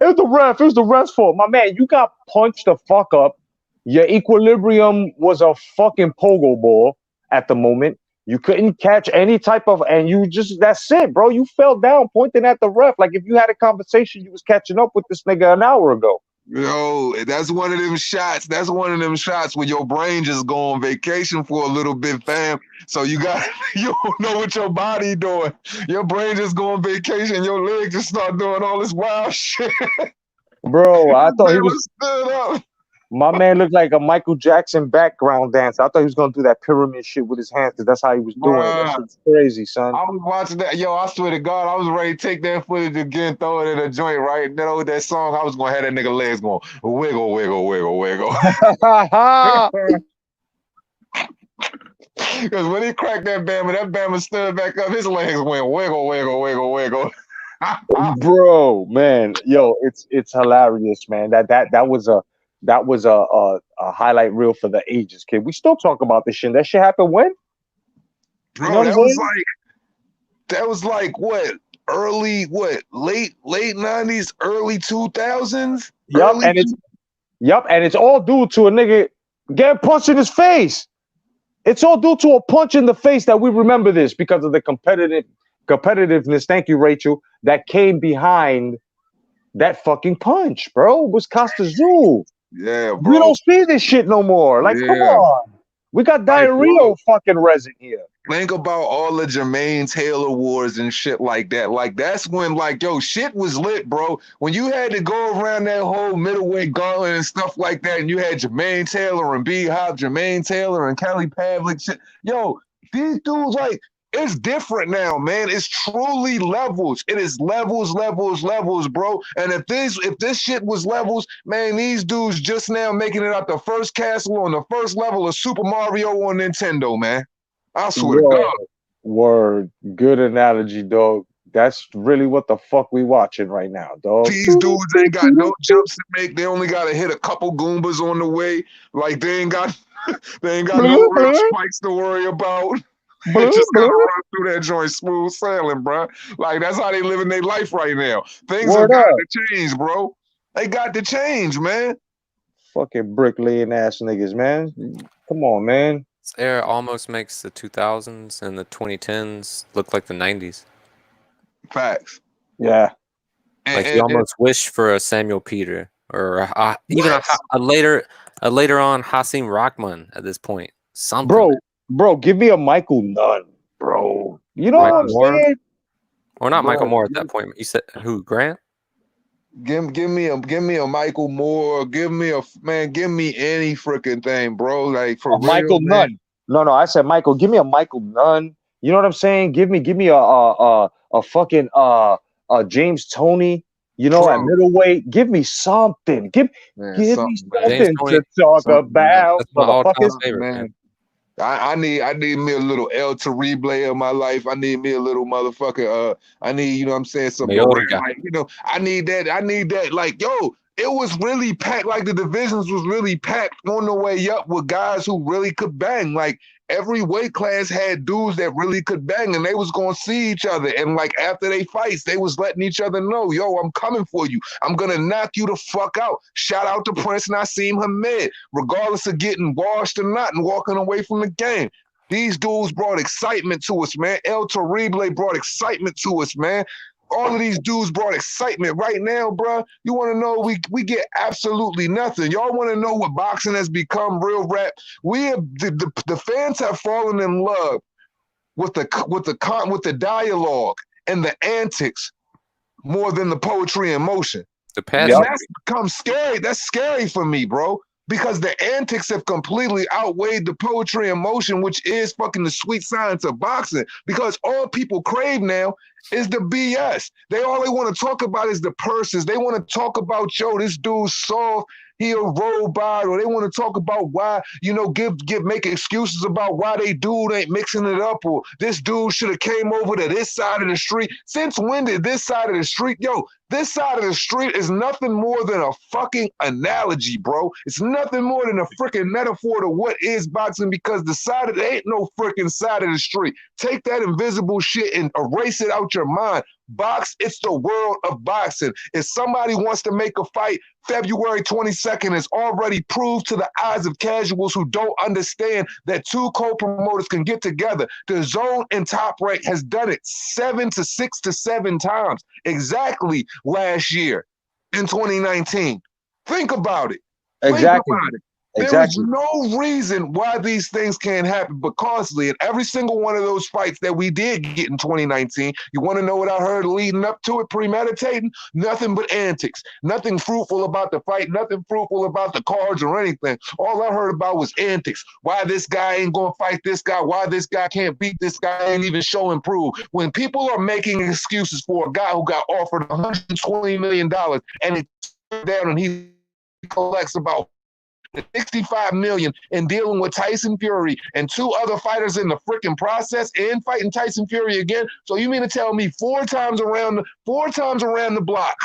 was the ref's fault. My man, you got punched the fuck up. Your equilibrium was a fucking pogo ball at the moment. You couldn't catch any type of, and that's it, bro. You fell down pointing at the ref. Like if you had a conversation, you was catching up with this nigga an hour ago. Yo, that's one of them shots. That's one of them shots where your brain just go on vacation for a little bit, fam. So you don't know what your body doing. Your brain just go on vacation. Your leg just start doing all this wild shit. Bro, I thought he was stood up. my man looked like a Michael Jackson background dancer. I thought he was gonna do that pyramid shit with his hands because that's how he was doing it. That shit's crazy, son. I was watching that. Yo, I swear to God, I was ready to take that footage again, throw it in a joint, right? You know that song, I was gonna have that nigga legs going wiggle, wiggle, wiggle, wiggle. Because when he cracked that Bama stood back up, his legs went wiggle, wiggle, wiggle, wiggle. Bro, man, yo, it's hilarious, man. That was a highlight reel for the ages, kid. We still talk about this shit. That shit happened when? Bro, You know that was like what? Late 90s, early 2000s? Yep, and it's all due to a nigga getting punched in his face. It's all due to a punch in the face that we remember this because of the competitiveness, thank you, Rachel, that came behind that fucking punch, bro. It was Costa Zoo. Yeah, bro. We don't see this shit no more. Like, come on. We got diarrhea fucking resin here. Think about all the Jermaine Taylor Awards and shit like that. Like, that's when, like, yo, shit was lit, bro. When you had to go around that whole middleweight gauntlet and stuff like that, and you had Jermaine Taylor and B-Hop, Jermaine Taylor and Kelly Pavlik, shit. Yo, these dudes, like, it's different now, man. It's truly levels. It is levels, bro. And if this shit was levels, man, these dudes just now making it out the first castle on the first level of Super Mario on Nintendo, man. I swear to God. Word. Good analogy, dog. That's really what the fuck we watching right now, dog. These dudes ain't got no jumps to make. They only got to hit a couple Goombas on the way. Like, they ain't got no real spikes to worry about. They just gotta run through that joint smooth sailing, bro. Like, that's how they living their life right now. Things have got to change, bro. They got to change, man. Fucking bricklaying ass niggas, man. Come on, man. This era almost makes the 2000s and the 2010s look like the 90s. Facts. Yeah. Like, you almost wish for a Samuel Peter or even a later on Hasim Rahman at this point. Something. Bro, give me a Michael Nunn, bro. You know what I'm saying? Or not Michael Moore at that point. You said who? Grant? Give me a Michael Moore. Give me any freaking thing, bro. Like, for real, Michael Nunn. No, I said Michael. Give me a Michael Nunn. You know what I'm saying? Give me a fucking James Toney. You know, at middleweight. Give me something. Give me something to talk about. That's my all-time favorite, man. I need me a little El Terrible in my life. I need me a little motherfucker. I need, you know what I'm saying, some like, you know, I need that. Like, yo, it was really packed. Like the divisions was really packed on the way up with guys who really could bang. Like every weight class had dudes that really could bang, and they was gonna see each other. And like after they fights, they was letting each other know, yo, I'm coming for you. I'm gonna knock you the fuck out. Shout out to Prince Nassim Hamed, regardless of getting washed or not and walking away from the game. These dudes brought excitement to us, man. El Terrible brought excitement to us, man. All of these dudes brought excitement. Right now, bro, you want to know we get absolutely nothing. Y'all want to know what boxing has become, real rap? We have the fans have fallen in love with the dialogue and the antics more than the poetry and motion. The And passion. that's become scary. That's scary for me, bro. Because the antics have completely outweighed the poetry and motion, which is fucking the sweet science of boxing. Because all people crave now is the BS. All they want to talk about is the purses. They want to talk about, yo, this dude's soft, he a robot, or they want to talk about why, you know, make excuses about why they dude ain't mixing it up, or this dude should have came over to this side of the street. Since when did this side of the street, this side of the street is nothing more than a fucking analogy, bro. It's nothing more than a freaking metaphor to what is boxing, because there ain't no freaking side of the street. Take that invisible shit and erase it out your mind. Box, it's the world of boxing. If somebody wants to make a fight, February 22nd is already proved to the eyes of casuals who don't understand that two co-promoters can get together. The Zone and Top Rank has done it 6 to 7 times exactly last year in 2019. Think about it. Exactly. Think about it. Exactly. There is no reason why these things can't happen, but constantly in every single one of those fights that we did get in 2019, you want to know what I heard leading up to it, premeditating? Nothing but antics. Nothing fruitful about the fight, nothing fruitful about the cards or anything. All I heard about was antics. Why this guy ain't going to fight this guy, why this guy can't beat this guy, ain't even show and prove. When people are making excuses for a guy who got offered $120 million and it down and he collects about $65 million in dealing with Tyson Fury and 2 other fighters in the freaking process and fighting Tyson Fury again. So you mean to tell me 4 times around the block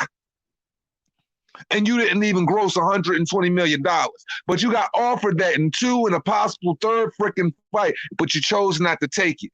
and you didn't even gross $120 million, but you got offered that in 2 and a possible 3rd freaking fight, but you chose not to take it.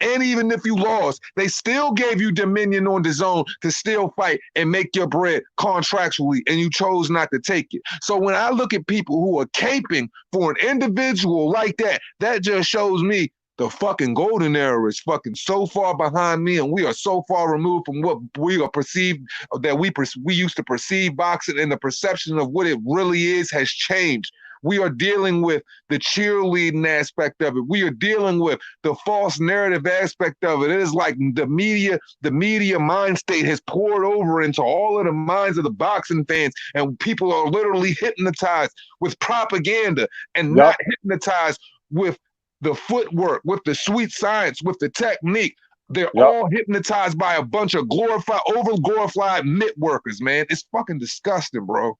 And even if you lost, they still gave you dominion on the Zone to still fight and make your bread contractually, and you chose not to take it. So when I look at people who are caping for an individual like that, that just shows me the fucking golden era is fucking so far behind me, and we are so far removed from what we are perceived, that we used to perceive boxing, and the perception of what it really is has changed. We are dealing with the cheerleading aspect of it. We are dealing with the false narrative aspect of it. It is like the media mind state has poured over into all of the minds of the boxing fans, and people are literally hypnotized with propaganda and not hypnotized with the footwork, with the sweet science, with the technique. They're all hypnotized by a bunch of over-glorified mitt workers, man. It's fucking disgusting, bro.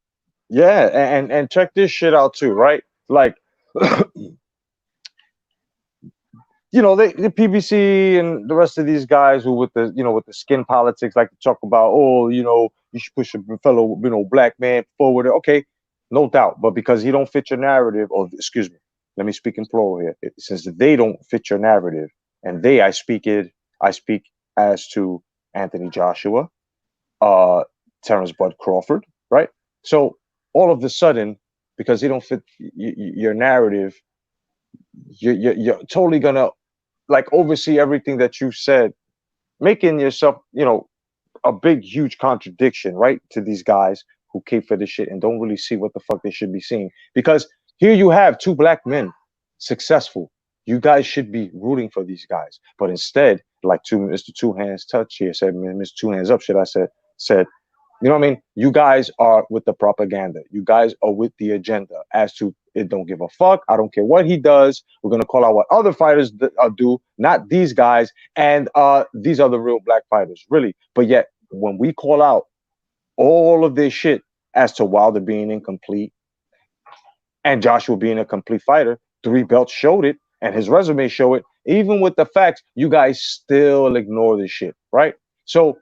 Yeah, and check this shit out too, right? Like, you know, the PBC and the rest of these guys who with the skin politics like to talk about, oh, you know, you should push a fellow, black man forward. Okay, no doubt, but because he don't fit your narrative, or excuse me, let me speak in plural here. Since they don't fit your narrative, and I speak as to Anthony Joshua, Terrence Bud Crawford, right? So all of a sudden, because they don't fit your narrative, you're totally gonna like oversee everything that you said, making yourself, a big, huge contradiction, right, to these guys who cape for this shit and don't really see what the fuck they should be seeing. Because here you have 2 black men successful. You guys should be rooting for these guys, but instead, like Mr. Two Hands Touch here said, Mr. Two Hands Up, said. You know what I mean? You guys are with the propaganda. You guys are with the agenda as to it don't give a fuck. I don't care what he does. We're going to call out what other fighters do, not these guys. And these are the real black fighters, really. But yet, when we call out all of this shit as to Wilder being incomplete and Joshua being a complete fighter, 3 belts showed it and his resume showed it. Even with the facts, you guys still ignore this shit, right? So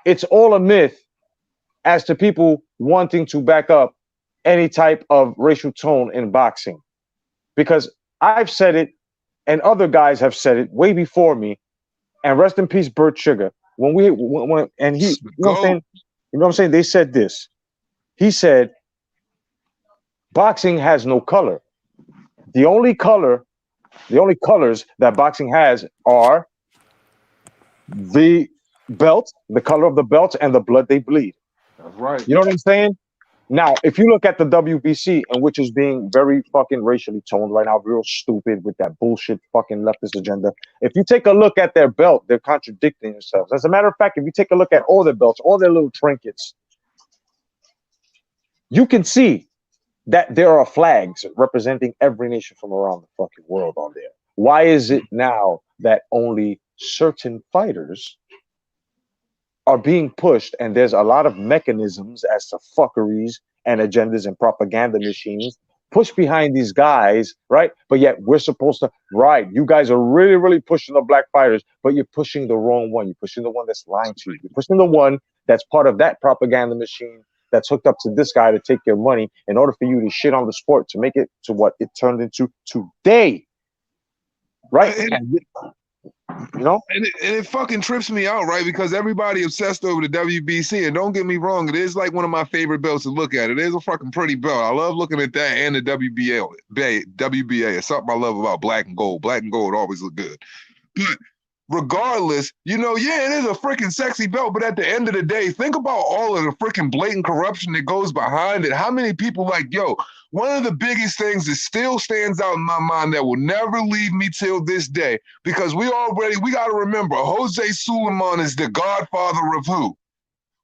it's all a myth as to people wanting to back up any type of racial tone in boxing. Because I've said it, and other guys have said it way before me. And rest in peace, Bert Sugar. And he, you know what I'm saying? You know what I'm saying? They said this. He said, boxing has no color. The only colors that boxing has are the belt, the color of the belt, and the blood they bleed. That's right. You know what I'm saying? Now, if you look at the WBC, and which is being very fucking racially toned right now, real stupid with that bullshit fucking leftist agenda. If you take a look at their belt, they're contradicting themselves. As a matter of fact, if you take a look at all their belts, all their little trinkets, you can see that there are flags representing every nation from around the fucking world on there. Why is it now that only certain fighters are being pushed, and there's a lot of mechanisms as to fuckeries and agendas and propaganda machines pushed behind these guys, right? But yet we're supposed to, right, you guys are really, really pushing the black fighters, but you're pushing the wrong one. You're pushing the one that's lying to you. You're pushing the one that's part of that propaganda machine that's hooked up to this guy to take your money in order for you to shit on the sport to make it to what it turned into today, right? You know, and it fucking trips me out, right? Because everybody obsessed over the WBC, and don't get me wrong, it is like one of my favorite belts to look at. It is a fucking pretty belt. I love looking at that and the WBA. WBA is something I love about black and gold. Black and gold always look good. But regardless, you know, yeah, it is a freaking sexy belt, but at the end of the day, think about all of the freaking blatant corruption that goes behind it. How many people one of the biggest things that still stands out in my mind that will never leave me till this day, because we got to remember, Jose Sulaiman is the godfather of who?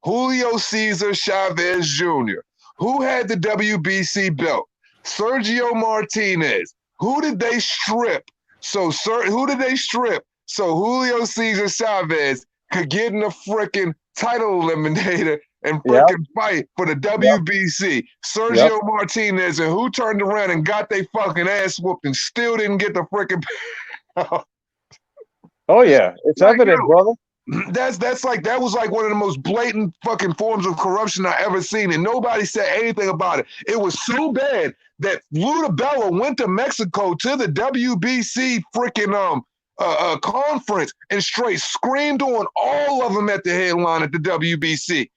Julio Cesar Chavez Jr. Who had the WBC belt? Sergio Martinez. Who did they strip? So Julio Cesar Chavez could get in a freaking title eliminator and freaking fight for the WBC. Yep. Sergio Martinez, and who turned around and got their fucking ass whooped and still didn't get the freaking. Oh yeah, it's evident, brother. That was like one of the most blatant fucking forms of corruption I ever seen, and nobody said anything about it. It was so bad that Luda Bella went to Mexico to the WBC freaking conference and straight screamed on all of them at the headline at the WBC.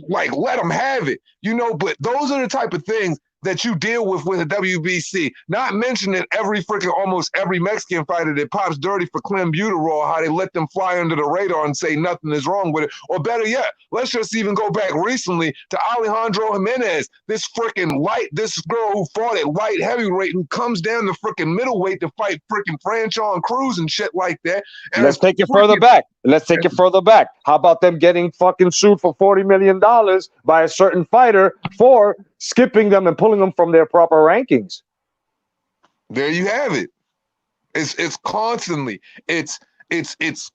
Like let them have it, you know. But those are the type of things that you deal with the WBC. Not mentioning almost every Mexican fighter that pops dirty for clenbuterol, how they let them fly under the radar and say nothing is wrong with it. Or better yet, let's just even go back recently to Alejandro Jimenez, this girl who fought at light heavyweight, who comes down to freaking middleweight to fight freaking Franchon Cruz and shit like that. And let's take it further back. How about them getting fucking sued for $40 million by a certain fighter for skipping them and pulling them from their proper rankings? There you have it. It's constantly it's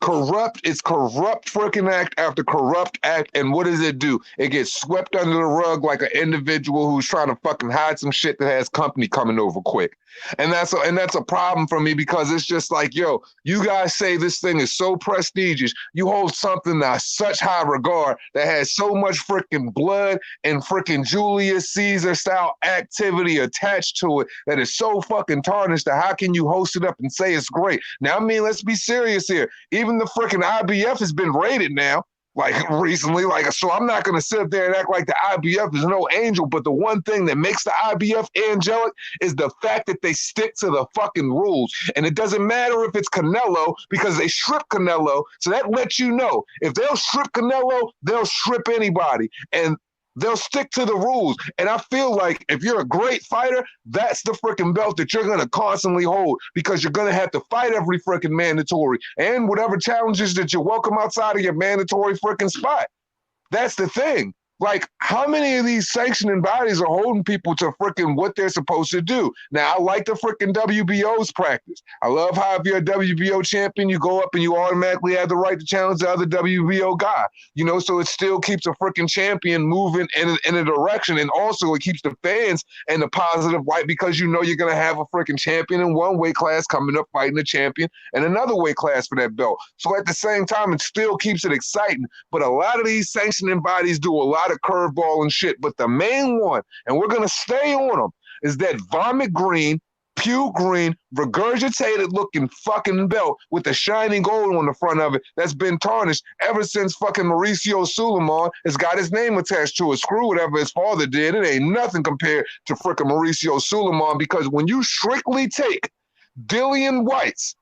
corrupt. It's corrupt freaking act after corrupt act. And what does it do? It gets swept under the rug like an individual who's trying to fucking hide some shit that has company coming over quick. And that's a problem for me, because it's just like, yo, you guys say this thing is so prestigious. You hold something that's such high regard that has so much freaking blood and freaking Julius Caesar style activity attached to it that is so fucking tarnished that how can you host it up and say it's great? Now, I mean, let's be serious here. Even the freaking IBF has been raided now. Recently, so I'm not going to sit there and act like the IBF is no angel, but the one thing that makes the IBF angelic is the fact that they stick to the fucking rules. And it doesn't matter if it's Canelo, because they strip Canelo, so that lets you know, if they'll strip Canelo, they'll strip anybody. And they'll stick to the rules. And I feel like if you're a great fighter, that's the freaking belt that you're going to constantly hold, because you're going to have to fight every freaking mandatory and whatever challenges that you welcome outside of your mandatory freaking spot. That's the thing. How many of these sanctioning bodies are holding people to freaking what they're supposed to do? Now, I like the freaking WBO's practice. I love how if you're a WBO champion, you go up and you automatically have the right to challenge the other WBO guy. You know, so it still keeps a freaking champion moving in a direction. And also it keeps the fans in a positive light, because you know you're going to have a freaking champion in one weight class coming up fighting a champion in another weight class for that belt. So at the same time, it still keeps it exciting. But a lot of these sanctioning bodies do a lot lot of curveball and shit, but the main one, and we're gonna stay on them, is that vomit green, puke green, regurgitated looking fucking belt with the shining gold on the front of it that's been tarnished ever since fucking Mauricio Suleiman has got his name attached to it. Screw whatever his father did. It ain't nothing compared to frickin' Mauricio Suleiman, because when you strictly take Dillian White's,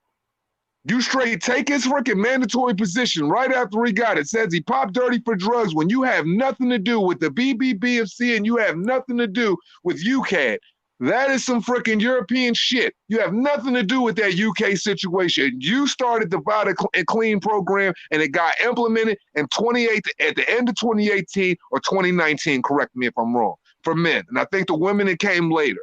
you straight take his freaking mandatory position right after he got it. Says he popped dirty for drugs when you have nothing to do with the BBBFC and you have nothing to do with UCAD. That is some freaking European shit. You have nothing to do with that UK situation. You started the Vita and Clean program and it got implemented in at the end of 2018 or 2019, correct me if I'm wrong, for men. And I think the women, it came later.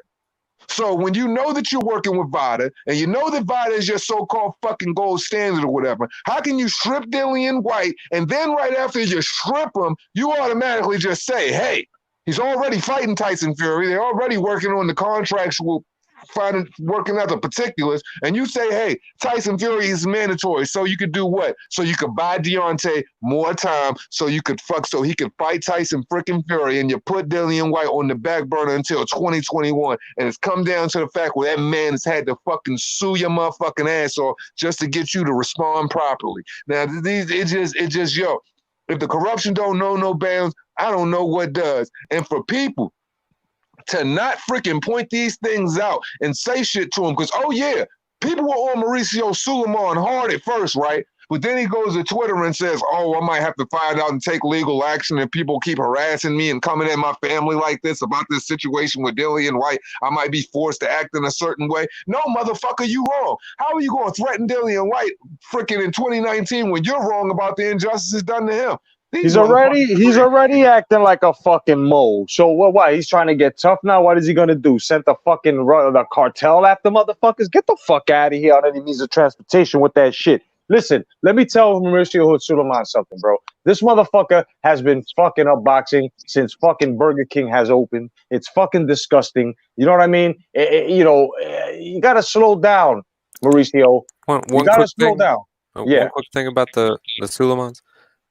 So when you know that you're working with Vita and you know that Vita is your so-called fucking gold standard or whatever, how can you strip Dillian White and then right after you strip him, you automatically just say, hey, he's already fighting Tyson Fury. They're already working on the contractual, working out the particulars. And you say, hey, Tyson Fury is mandatory. So you could do what? So you could buy Deontay more time so he could fight Tyson freaking Fury. And you put Dillian White on the back burner until 2021. And it's come down to the fact where that man has had to fucking sue your motherfucking ass off just to get you to respond properly. Now, it just, yo, if the corruption don't know no bounds, I don't know what does. And for people to not freaking point these things out and say shit to them, because, oh yeah, people were on Mauricio Suleiman hard at first, right? But then he goes to Twitter and says, oh, I might have to find out and take legal action if people keep harassing me and coming at my family like this about this situation with Dillian White. I might be forced to act in a certain way. No, motherfucker, you wrong. How are you going to threaten Dillian White freaking in 2019 when you're wrong about the injustices done to him? He's already acting like a fucking mole. So why? He's trying to get tough now. What is he gonna do? Send the fucking the cartel after motherfuckers? Get the fuck out of here on any means of transportation with that shit. Listen, let me tell Mauricio Suleiman something, bro. This motherfucker has been fucking up boxing since fucking Burger King has opened. It's fucking disgusting. You know what I mean? You gotta slow down, Mauricio. You gotta slow down. Yeah. One quick thing about the Suleimans.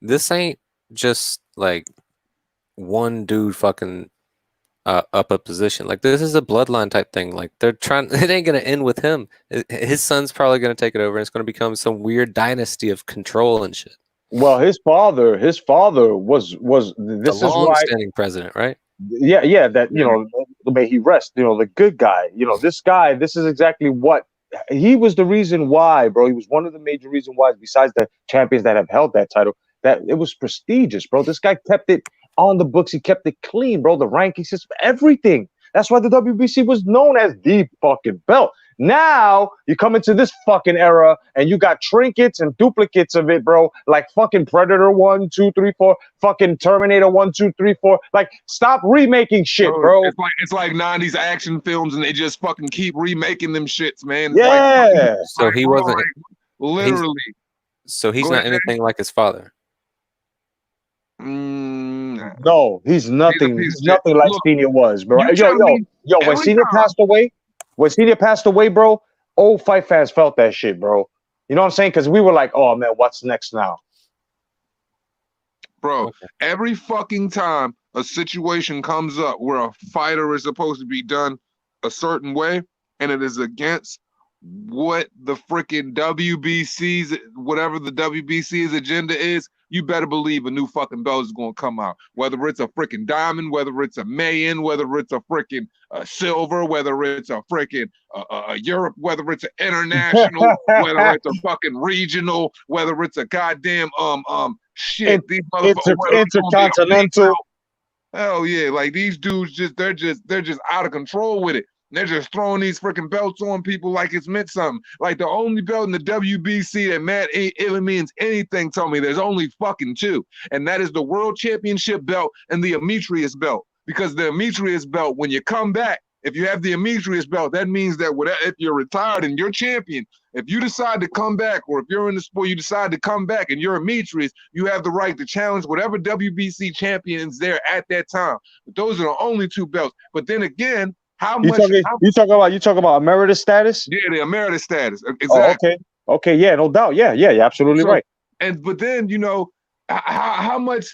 This ain't just like one dude fucking up a position. Like, this is a bloodline type thing. Like, they're trying, it ain't gonna end with him. His son's probably gonna take it over and it's gonna become some weird dynasty of control and shit. Well, his father was this the is long-standing president, right? Yeah, that, you know, may he rest, you know, the good guy. You know, this guy, this is exactly what he was the reason why, bro. He was one of the major reasons why, besides the champions that have held that title, that it was prestigious, bro. This guy kept it on the books. He kept it clean, bro. The ranking system, everything. That's why the WBC was known as the fucking belt. Now you come into this fucking era and you got trinkets and duplicates of it, bro. Like fucking Predator 1, 2, 3, 4, fucking Terminator 1, 2, 3, 4. Like, stop remaking shit, bro. It's like 90s action films and they just fucking keep remaking them shits, man. It's yeah. So he wasn't literally. So he's not anything like his father. No, he's nothing. He's nothing like Senior was, bro. Yo, when Senior passed away, bro, old fight fans felt that shit, bro. You know what I'm saying? Because we were like, oh man, what's next now? Bro, every fucking time a situation comes up where a fighter is supposed to be done a certain way and it is against what the freaking WBC's, whatever the WBC's agenda is, you better believe a new fucking belt is going to come out. Whether it's a freaking diamond, whether it's a Mayan, whether it's a freaking silver, whether it's a freaking Europe, whether it's an international, whether it's a fucking regional, whether it's a goddamn shit. Intercontinental. Hell yeah, like these dudes they're just out of control with it. They're just throwing these freaking belts on people like it's meant something. Like, the only belt in the WBC that even means anything, tell me, there's only fucking two. And that is the World Championship belt and the Demetrius belt. Because the Demetrius belt, when you come back, if you have the Demetrius belt, that means that if you're retired and you're champion, if you decide to come back, or if you're in the sport, you decide to come back and you're Demetrius, you have the right to challenge whatever WBC champion is there at that time. But those are the only two belts. But then again, you talking about emeritus status? Yeah, the emeritus status. Exactly. Oh, okay, yeah, no doubt. Yeah, absolutely right. But then, you know, how much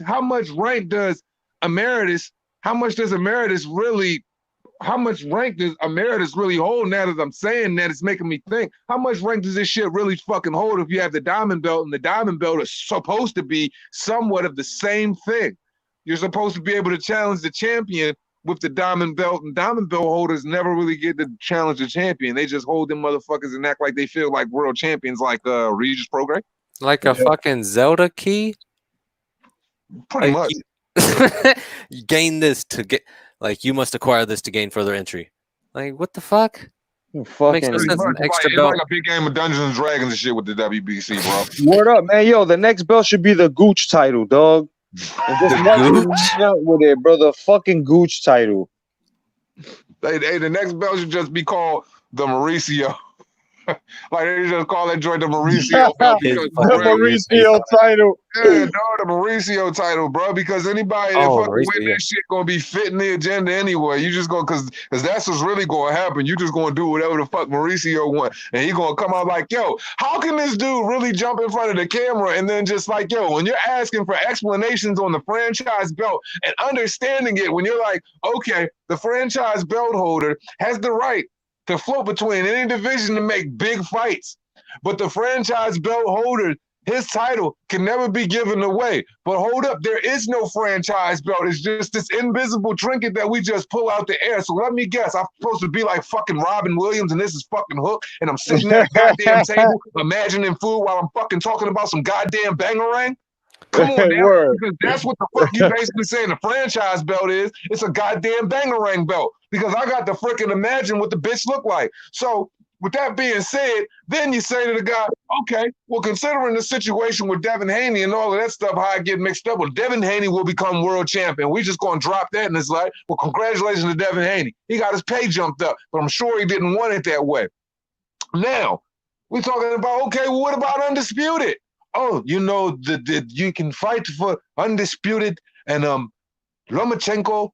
rank does Emeritus, how much does Emeritus really? How much rank does Emeritus really hold? Now that I'm saying that, it's making me think, how much rank does this shit really fucking hold if you have the diamond belt, and the diamond belt is supposed to be somewhat of the same thing? You're supposed to be able to challenge the champion with the diamond belt, and diamond belt holders never really get to challenge the champion. They just hold them motherfuckers and act like they feel like world champions, like Regis Prograis. Like a fucking Zelda key? Pretty much. You gain this to get, like, you must acquire this to gain further entry. Like, what the fuck? Makes no sense. An extra It's belt. like a big game of Dungeons and Dragons and shit with the WBC, bro. Word up, man. Yo, the next belt should be the Gooch title, dog. With it, bro. The fucking Gooch title. Hey, the next belt should just be called the Mauricio. Like they just call that joint the Mauricio belt because the Mauricio title. Yeah, no, the Mauricio title, bro. Because anybody that fucking win that shit gonna be fitting the agenda anyway. You just gonna cause that's what's really gonna happen. You just gonna do whatever the fuck Mauricio want, and he gonna come out like, yo, how can this dude really jump in front of the camera and then just like, yo, when you're asking for explanations on the franchise belt and understanding it, when you're like, okay, the franchise belt holder has the right to float between any division to make big fights, but the franchise belt holder, his title can never be given away. But hold up, there is no franchise belt. It's just this invisible trinket that we just pull out the air. So let me guess, I'm supposed to be like fucking Robin Williams and this is fucking Hook, and I'm sitting at a goddamn table imagining food while I'm fucking talking about some goddamn bangarang? Come on now, because that's what the fuck you basically saying the franchise belt is. It's a goddamn bangarang belt because I got to freaking imagine what the bitch look like. So with that being said, then you say to the guy, okay, well, considering the situation with Devin Haney and all of that stuff, how I get mixed up, well, Devin Haney will become world champion. We just going to drop that and it's like, well, congratulations to Devin Haney. He got his pay jumped up, but I'm sure he didn't want it that way. Now, we're talking about, okay, well, what about Undisputed? Oh, you know, you can fight for Undisputed, and Lomachenko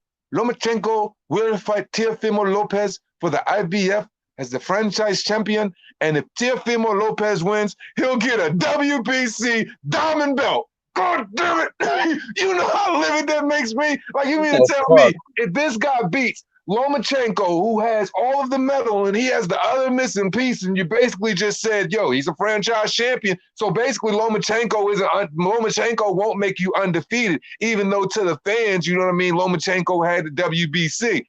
will fight Teofimo Lopez for the IBF as the franchise champion, and if Teofimo Lopez wins, he'll get a WBC diamond belt. God damn it! You know how livid that makes me? Like, you mean to tell me, if this guy beats Lomachenko, who has all of the metal and he has the other missing piece, and you basically just said, yo, he's a franchise champion. So basically Lomachenko won't make you undefeated, even though to the fans, you know what I mean, Lomachenko had the WBC.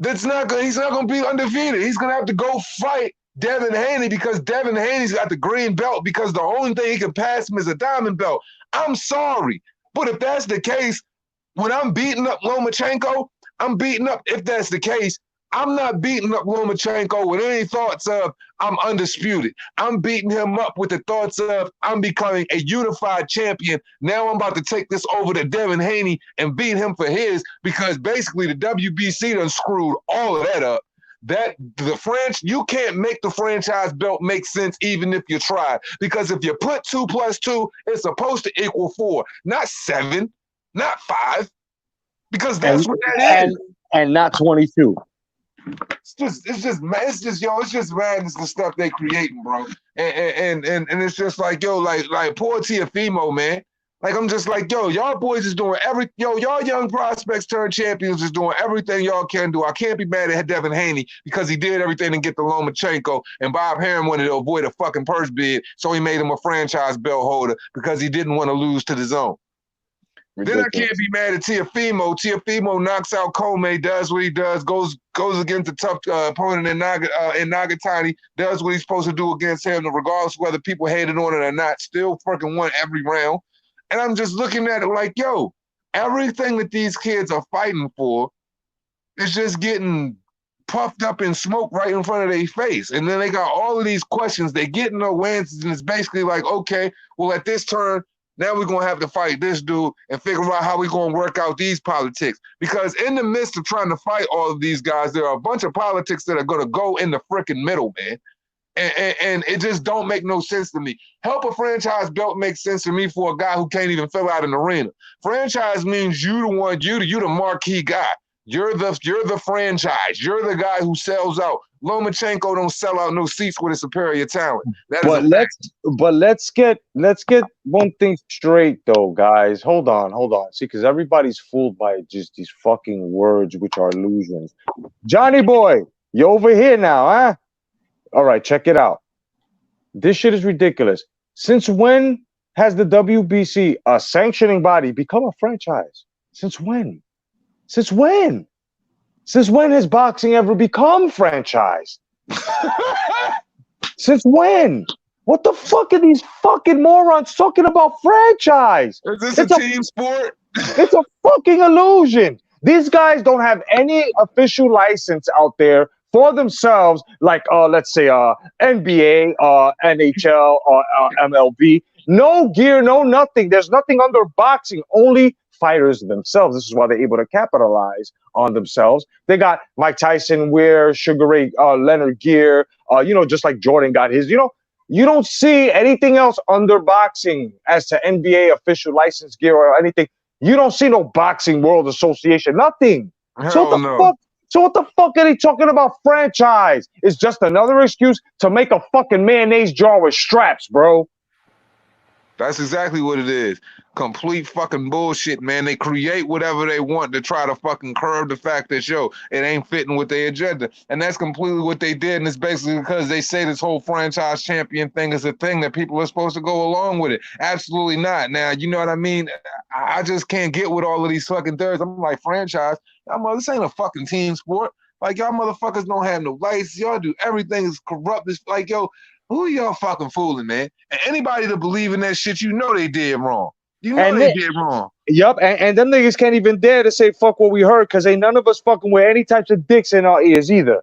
He's not gonna be undefeated. He's gonna have to go fight Devin Haney because Devin Haney's got the green belt because the only thing he can pass him is a diamond belt. I'm sorry, but if that's the case, when I'm beating up Lomachenko, I'm beating up, if that's the case, I'm not beating up Lomachenko with any thoughts of I'm undisputed. I'm beating him up with the thoughts of I'm becoming a unified champion. Now I'm about to take this over to Devin Haney and beat him for his because basically the WBC done screwed all of that up. You can't make the franchise belt make sense even if you try. Because if you put 2 + 2, it's supposed to equal 4, not 7, not 5. Because that's what that is. And not 22. It's just madness, the stuff they creating, bro. And it's just like, yo, like poor Teofimo, man. Like, I'm just like, yo, y'all boys is doing y'all young prospects turned champions is doing everything y'all can do. I can't be mad at Devin Haney because he did everything to get the Lomachenko, and Bob Arum wanted to avoid a fucking purse bid, so he made him a franchise belt holder because he didn't want to lose to the Zone. Ridiculous. Then I can't be mad at Teofimo. Teofimo knocks out Comey, does what he does, goes against a tough opponent in Nagatani, does what he's supposed to do against him, regardless of whether people hated on it or not, still freaking won every round. And I'm just looking at it like, yo, everything that these kids are fighting for is just getting puffed up in smoke right in front of their face. And then they got all of these questions. They get no answers, and it's basically like, okay, well, at this turn, now we're going to have to fight this dude and figure out how we're going to work out these politics. Because in the midst of trying to fight all of these guys, there are a bunch of politics that are going to go in the freaking middle, man. And it just don't make no sense to me. Help a franchise belt make sense to me for a guy who can't even fill out an arena. Franchise means you the one, you the marquee guy. You're the franchise. You're the guy who sells out. Lomachenko don't sell out no seats with a superior talent. That is But a fact. let's get one thing straight though, guys. Hold on. See, because everybody's fooled by just these fucking words, which are illusions. Johnny boy, you over here now, huh? All right, check it out. This shit is ridiculous. Since when has the WBC, a sanctioning body, become a franchise? Since when? Since when? Since when has boxing ever become franchised? Since when? What the fuck are these fucking morons talking about franchise? Is this It's a team sport? it's a fucking illusion. These guys don't have any official license out there for themselves, like let's say NBA, NHL, or MLB. No gear, no nothing. There's nothing under boxing. Only fighters themselves. This is why they're able to capitalize on themselves. They got Mike Tyson wear, Sugar Ray Leonard gear. Just like Jordan got his. You don't see anything else under boxing as to NBA official license gear or anything. You don't see no Boxing World Association, nothing. So what the fuck? So what the fuck are they talking about franchise? It's just another excuse to make a fucking mayonnaise jar with straps, bro. That's exactly what it is. Complete fucking bullshit, man. They create whatever they want to try to fucking curb the fact that, it ain't fitting with their agenda. And that's completely what they did. And it's basically because they say this whole franchise champion thing is a thing that people are supposed to go along with it. Absolutely not. Now, you know what I mean? I just can't get with all of these fucking theories. I'm like, franchise? This ain't a fucking team sport. Like, y'all motherfuckers don't have no lights. Y'all do everything is corrupt. It's like, who y'all fucking fooling, man? And anybody that believe in that shit, they did wrong. They did wrong. Yup, and them niggas can't even dare to say fuck what we heard, because ain't none of us fucking with any types of dicks in our ears either.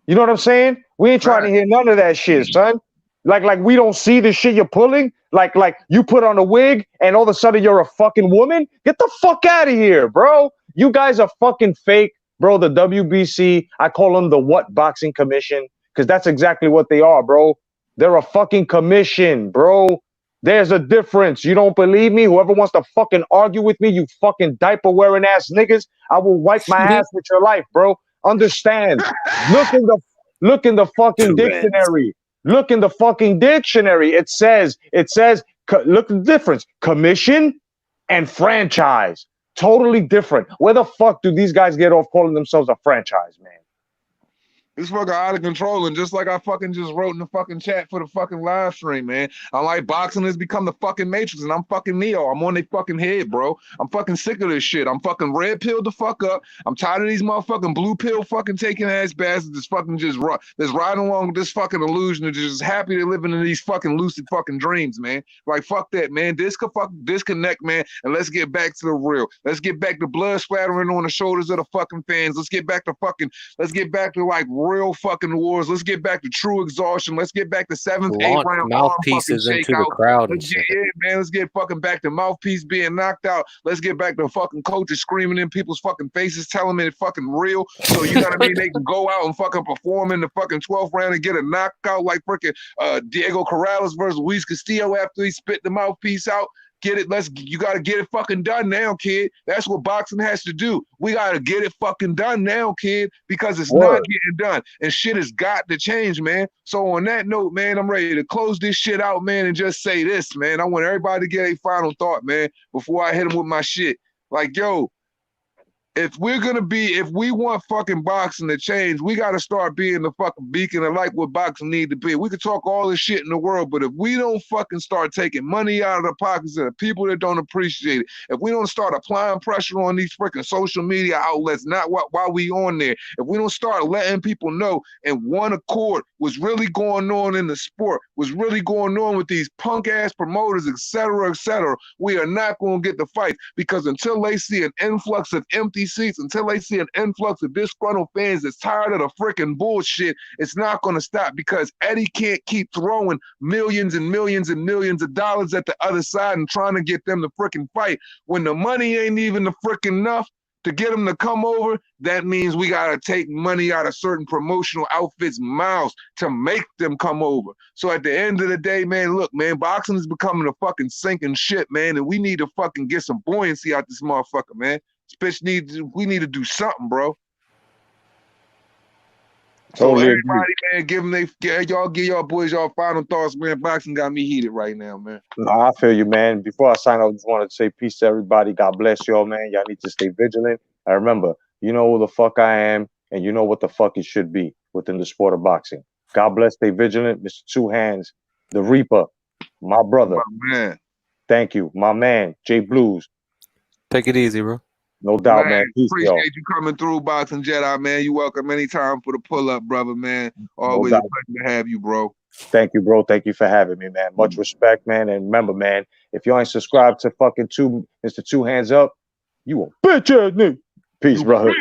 You know what I'm saying? We ain't trying to hear none of that shit, son. Like we don't see the shit you're pulling. Like you put on a wig and all of a sudden you're a fucking woman. Get the fuck out of here, bro. You guys are fucking fake, bro. The WBC, I call them the What Boxing Commission, because that's exactly what they are, bro. They're a fucking commission, bro. There's a difference. You don't believe me? Whoever wants to fucking argue with me, you fucking diaper wearing ass niggas, I will wipe my ass with your life, bro. Understand? Look in the fucking dictionary. Look in the fucking dictionary. It says, look at the difference. Commission and franchise. Totally different. Where the fuck do these guys get off calling themselves a franchise, man? It's fucking out of control, and just like I fucking just wrote in the fucking chat for the fucking live stream, man. I'm like, boxing has become the fucking Matrix, and I'm fucking Neo. I'm on their fucking head, bro. I'm fucking sick of this shit. I'm fucking red pilled the fuck up. I'm tired of these motherfucking blue pill fucking taking ass bastards that's fucking just that's riding along with this fucking illusion and just happy they're living in these fucking lucid fucking dreams, man. Like, fuck that, man. Disconnect, man, and let's get back to the real. Let's get back to blood splattering on the shoulders of the fucking fans. Let's get back to like real fucking wars. Let's get back to true exhaustion. Let's get back to seventh, eighth round mouthpieces into the crowd. Let's get fucking back to mouthpiece being knocked out. Let's get back to fucking coaches screaming in people's fucking faces, telling them it's fucking real. So you know what I mean? They can go out and fucking perform in the fucking 12th round and get a knockout like freaking Diego Corrales versus Luis Castillo after he spit the mouthpiece out. Get it? You gotta get it fucking done now, kid. That's what boxing has to do. We gotta get it fucking done now, kid, because it's not getting done. And shit has got to change, man. So on that note, man, I'm ready to close this shit out, man, and just say this, man. I want everybody to get a final thought, man, before I hit them with my shit. Like, if we want fucking boxing to change, we got to start being the fucking beacon of like what boxing need to be. We can talk all this shit in the world, but if we don't fucking start taking money out of the pockets of the people that don't appreciate it, if we don't start applying pressure on these freaking social media outlets, not while we on there, if we don't start letting people know in one accord what's really going on in the sport, what's really going on with these punk ass promoters, et cetera, we are not going to get the fight, because until they see an influx of empty seats, until they see an influx of disgruntled fans that's tired of the freaking bullshit, it's not going to stop, because Eddie can't keep throwing millions and millions and millions of dollars at the other side and trying to get them to freaking fight when the money ain't even the freaking enough to get them to come over. That means we got to take money out of certain promotional outfits' mouths to make them come over. So at the end of the day, man, look, man, boxing is becoming a fucking sinking ship, man, and we need to fucking get some buoyancy out this motherfucker, man. We need to do something, bro. So Totally agree. everybody, man, y'all give y'all boys y'all final thoughts, man. Boxing got me heated right now, man. No, I feel you, man. Before I sign off, I just wanted to say peace to everybody. God bless y'all, man. Y'all need to stay vigilant. And remember, you know who the fuck I am, and you know what the fuck it should be within the sport of boxing. God bless, stay vigilant. Mr. Two Hands, the Reaper, my brother. My man. Thank you. My man, Jay Blues. Take it easy, bro. No doubt, man. Peace, y'all. Appreciate you coming through, Boxing Jedi, man. You welcome anytime for the pull-up, brother, man. No Always a doubt. pleasure to have you, bro. Thank you, bro. Thank you for having me, man. Much respect, man. And remember, man, if you ain't subscribed to fucking Mr. Two Hands Up, you a bitch ass nigga. Peace, brother.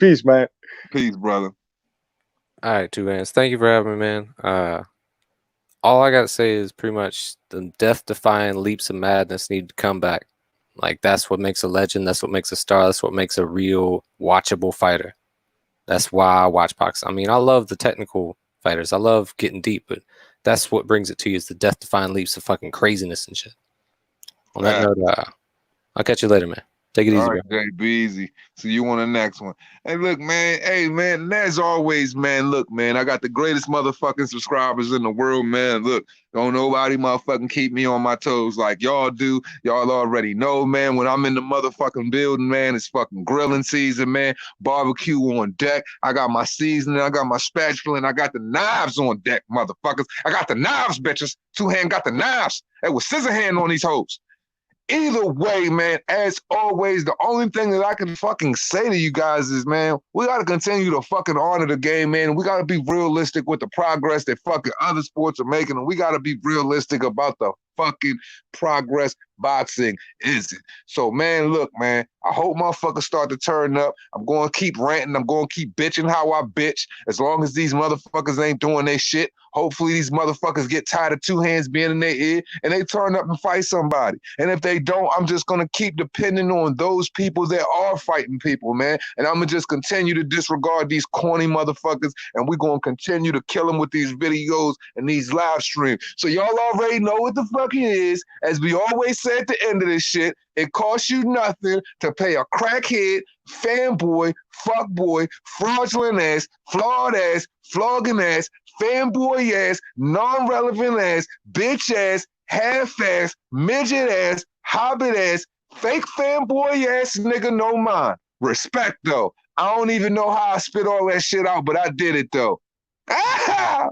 Peace, man. Peace, brother. All right, Two Hands. Thank you for having me, man. All I gotta say is pretty much the death-defying leaps of madness need to come back. Like, that's what makes a legend. That's what makes a star. That's what makes a real watchable fighter. That's why I watch boxing. I mean, I love the technical fighters. I love getting deep, but that's what brings it to you is the death-defying leaps of fucking craziness and shit. On that note, I'll catch you later, man. Take it easy, All right, bro. Jay, be easy. See you on the next one. Hey, look, man. Hey, man. And as always, man. Look, man. I got the greatest motherfucking subscribers in the world, man. Look, don't nobody motherfucking keep me on my toes like y'all do. Y'all already know, man. When I'm in the motherfucking building, man, it's fucking grilling season, man. Barbecue on deck. I got my seasoning. I got my spatula, and I got the knives on deck, motherfuckers. I got the knives, bitches. Two Hand got the knives. That was scissor hand on these hoes. Either way, man, as always, the only thing that I can fucking say to you guys is, man, we got to continue to fucking honor the game, man. We got to be realistic with the progress that fucking other sports are making, and we got to be realistic about the fucking progress boxing isn't. So, man, look, man, I hope motherfuckers start to turn up. I'm going to keep ranting. I'm going to keep bitching how I bitch. As long as these motherfuckers ain't doing their shit, hopefully these motherfuckers get tired of Two Hands being in their ear and they turn up and fight somebody. And if they don't, I'm just going to keep depending on those people that are fighting people, man. And I'm going to just continue to disregard these corny motherfuckers, and we're going to continue to kill them with these videos and these live streams. So y'all already know what the fuck it is. As we always say at the end of this shit, it costs you nothing to pay a crackhead, fanboy, fuckboy, fraudulent ass, flawed ass, flogging ass, fanboy ass, non-relevant ass, bitch ass, half-ass, midget ass, hobbit ass, fake fanboy ass nigga, no mind. Respect though. I don't even know how I spit all that shit out, but I did it though. Ah!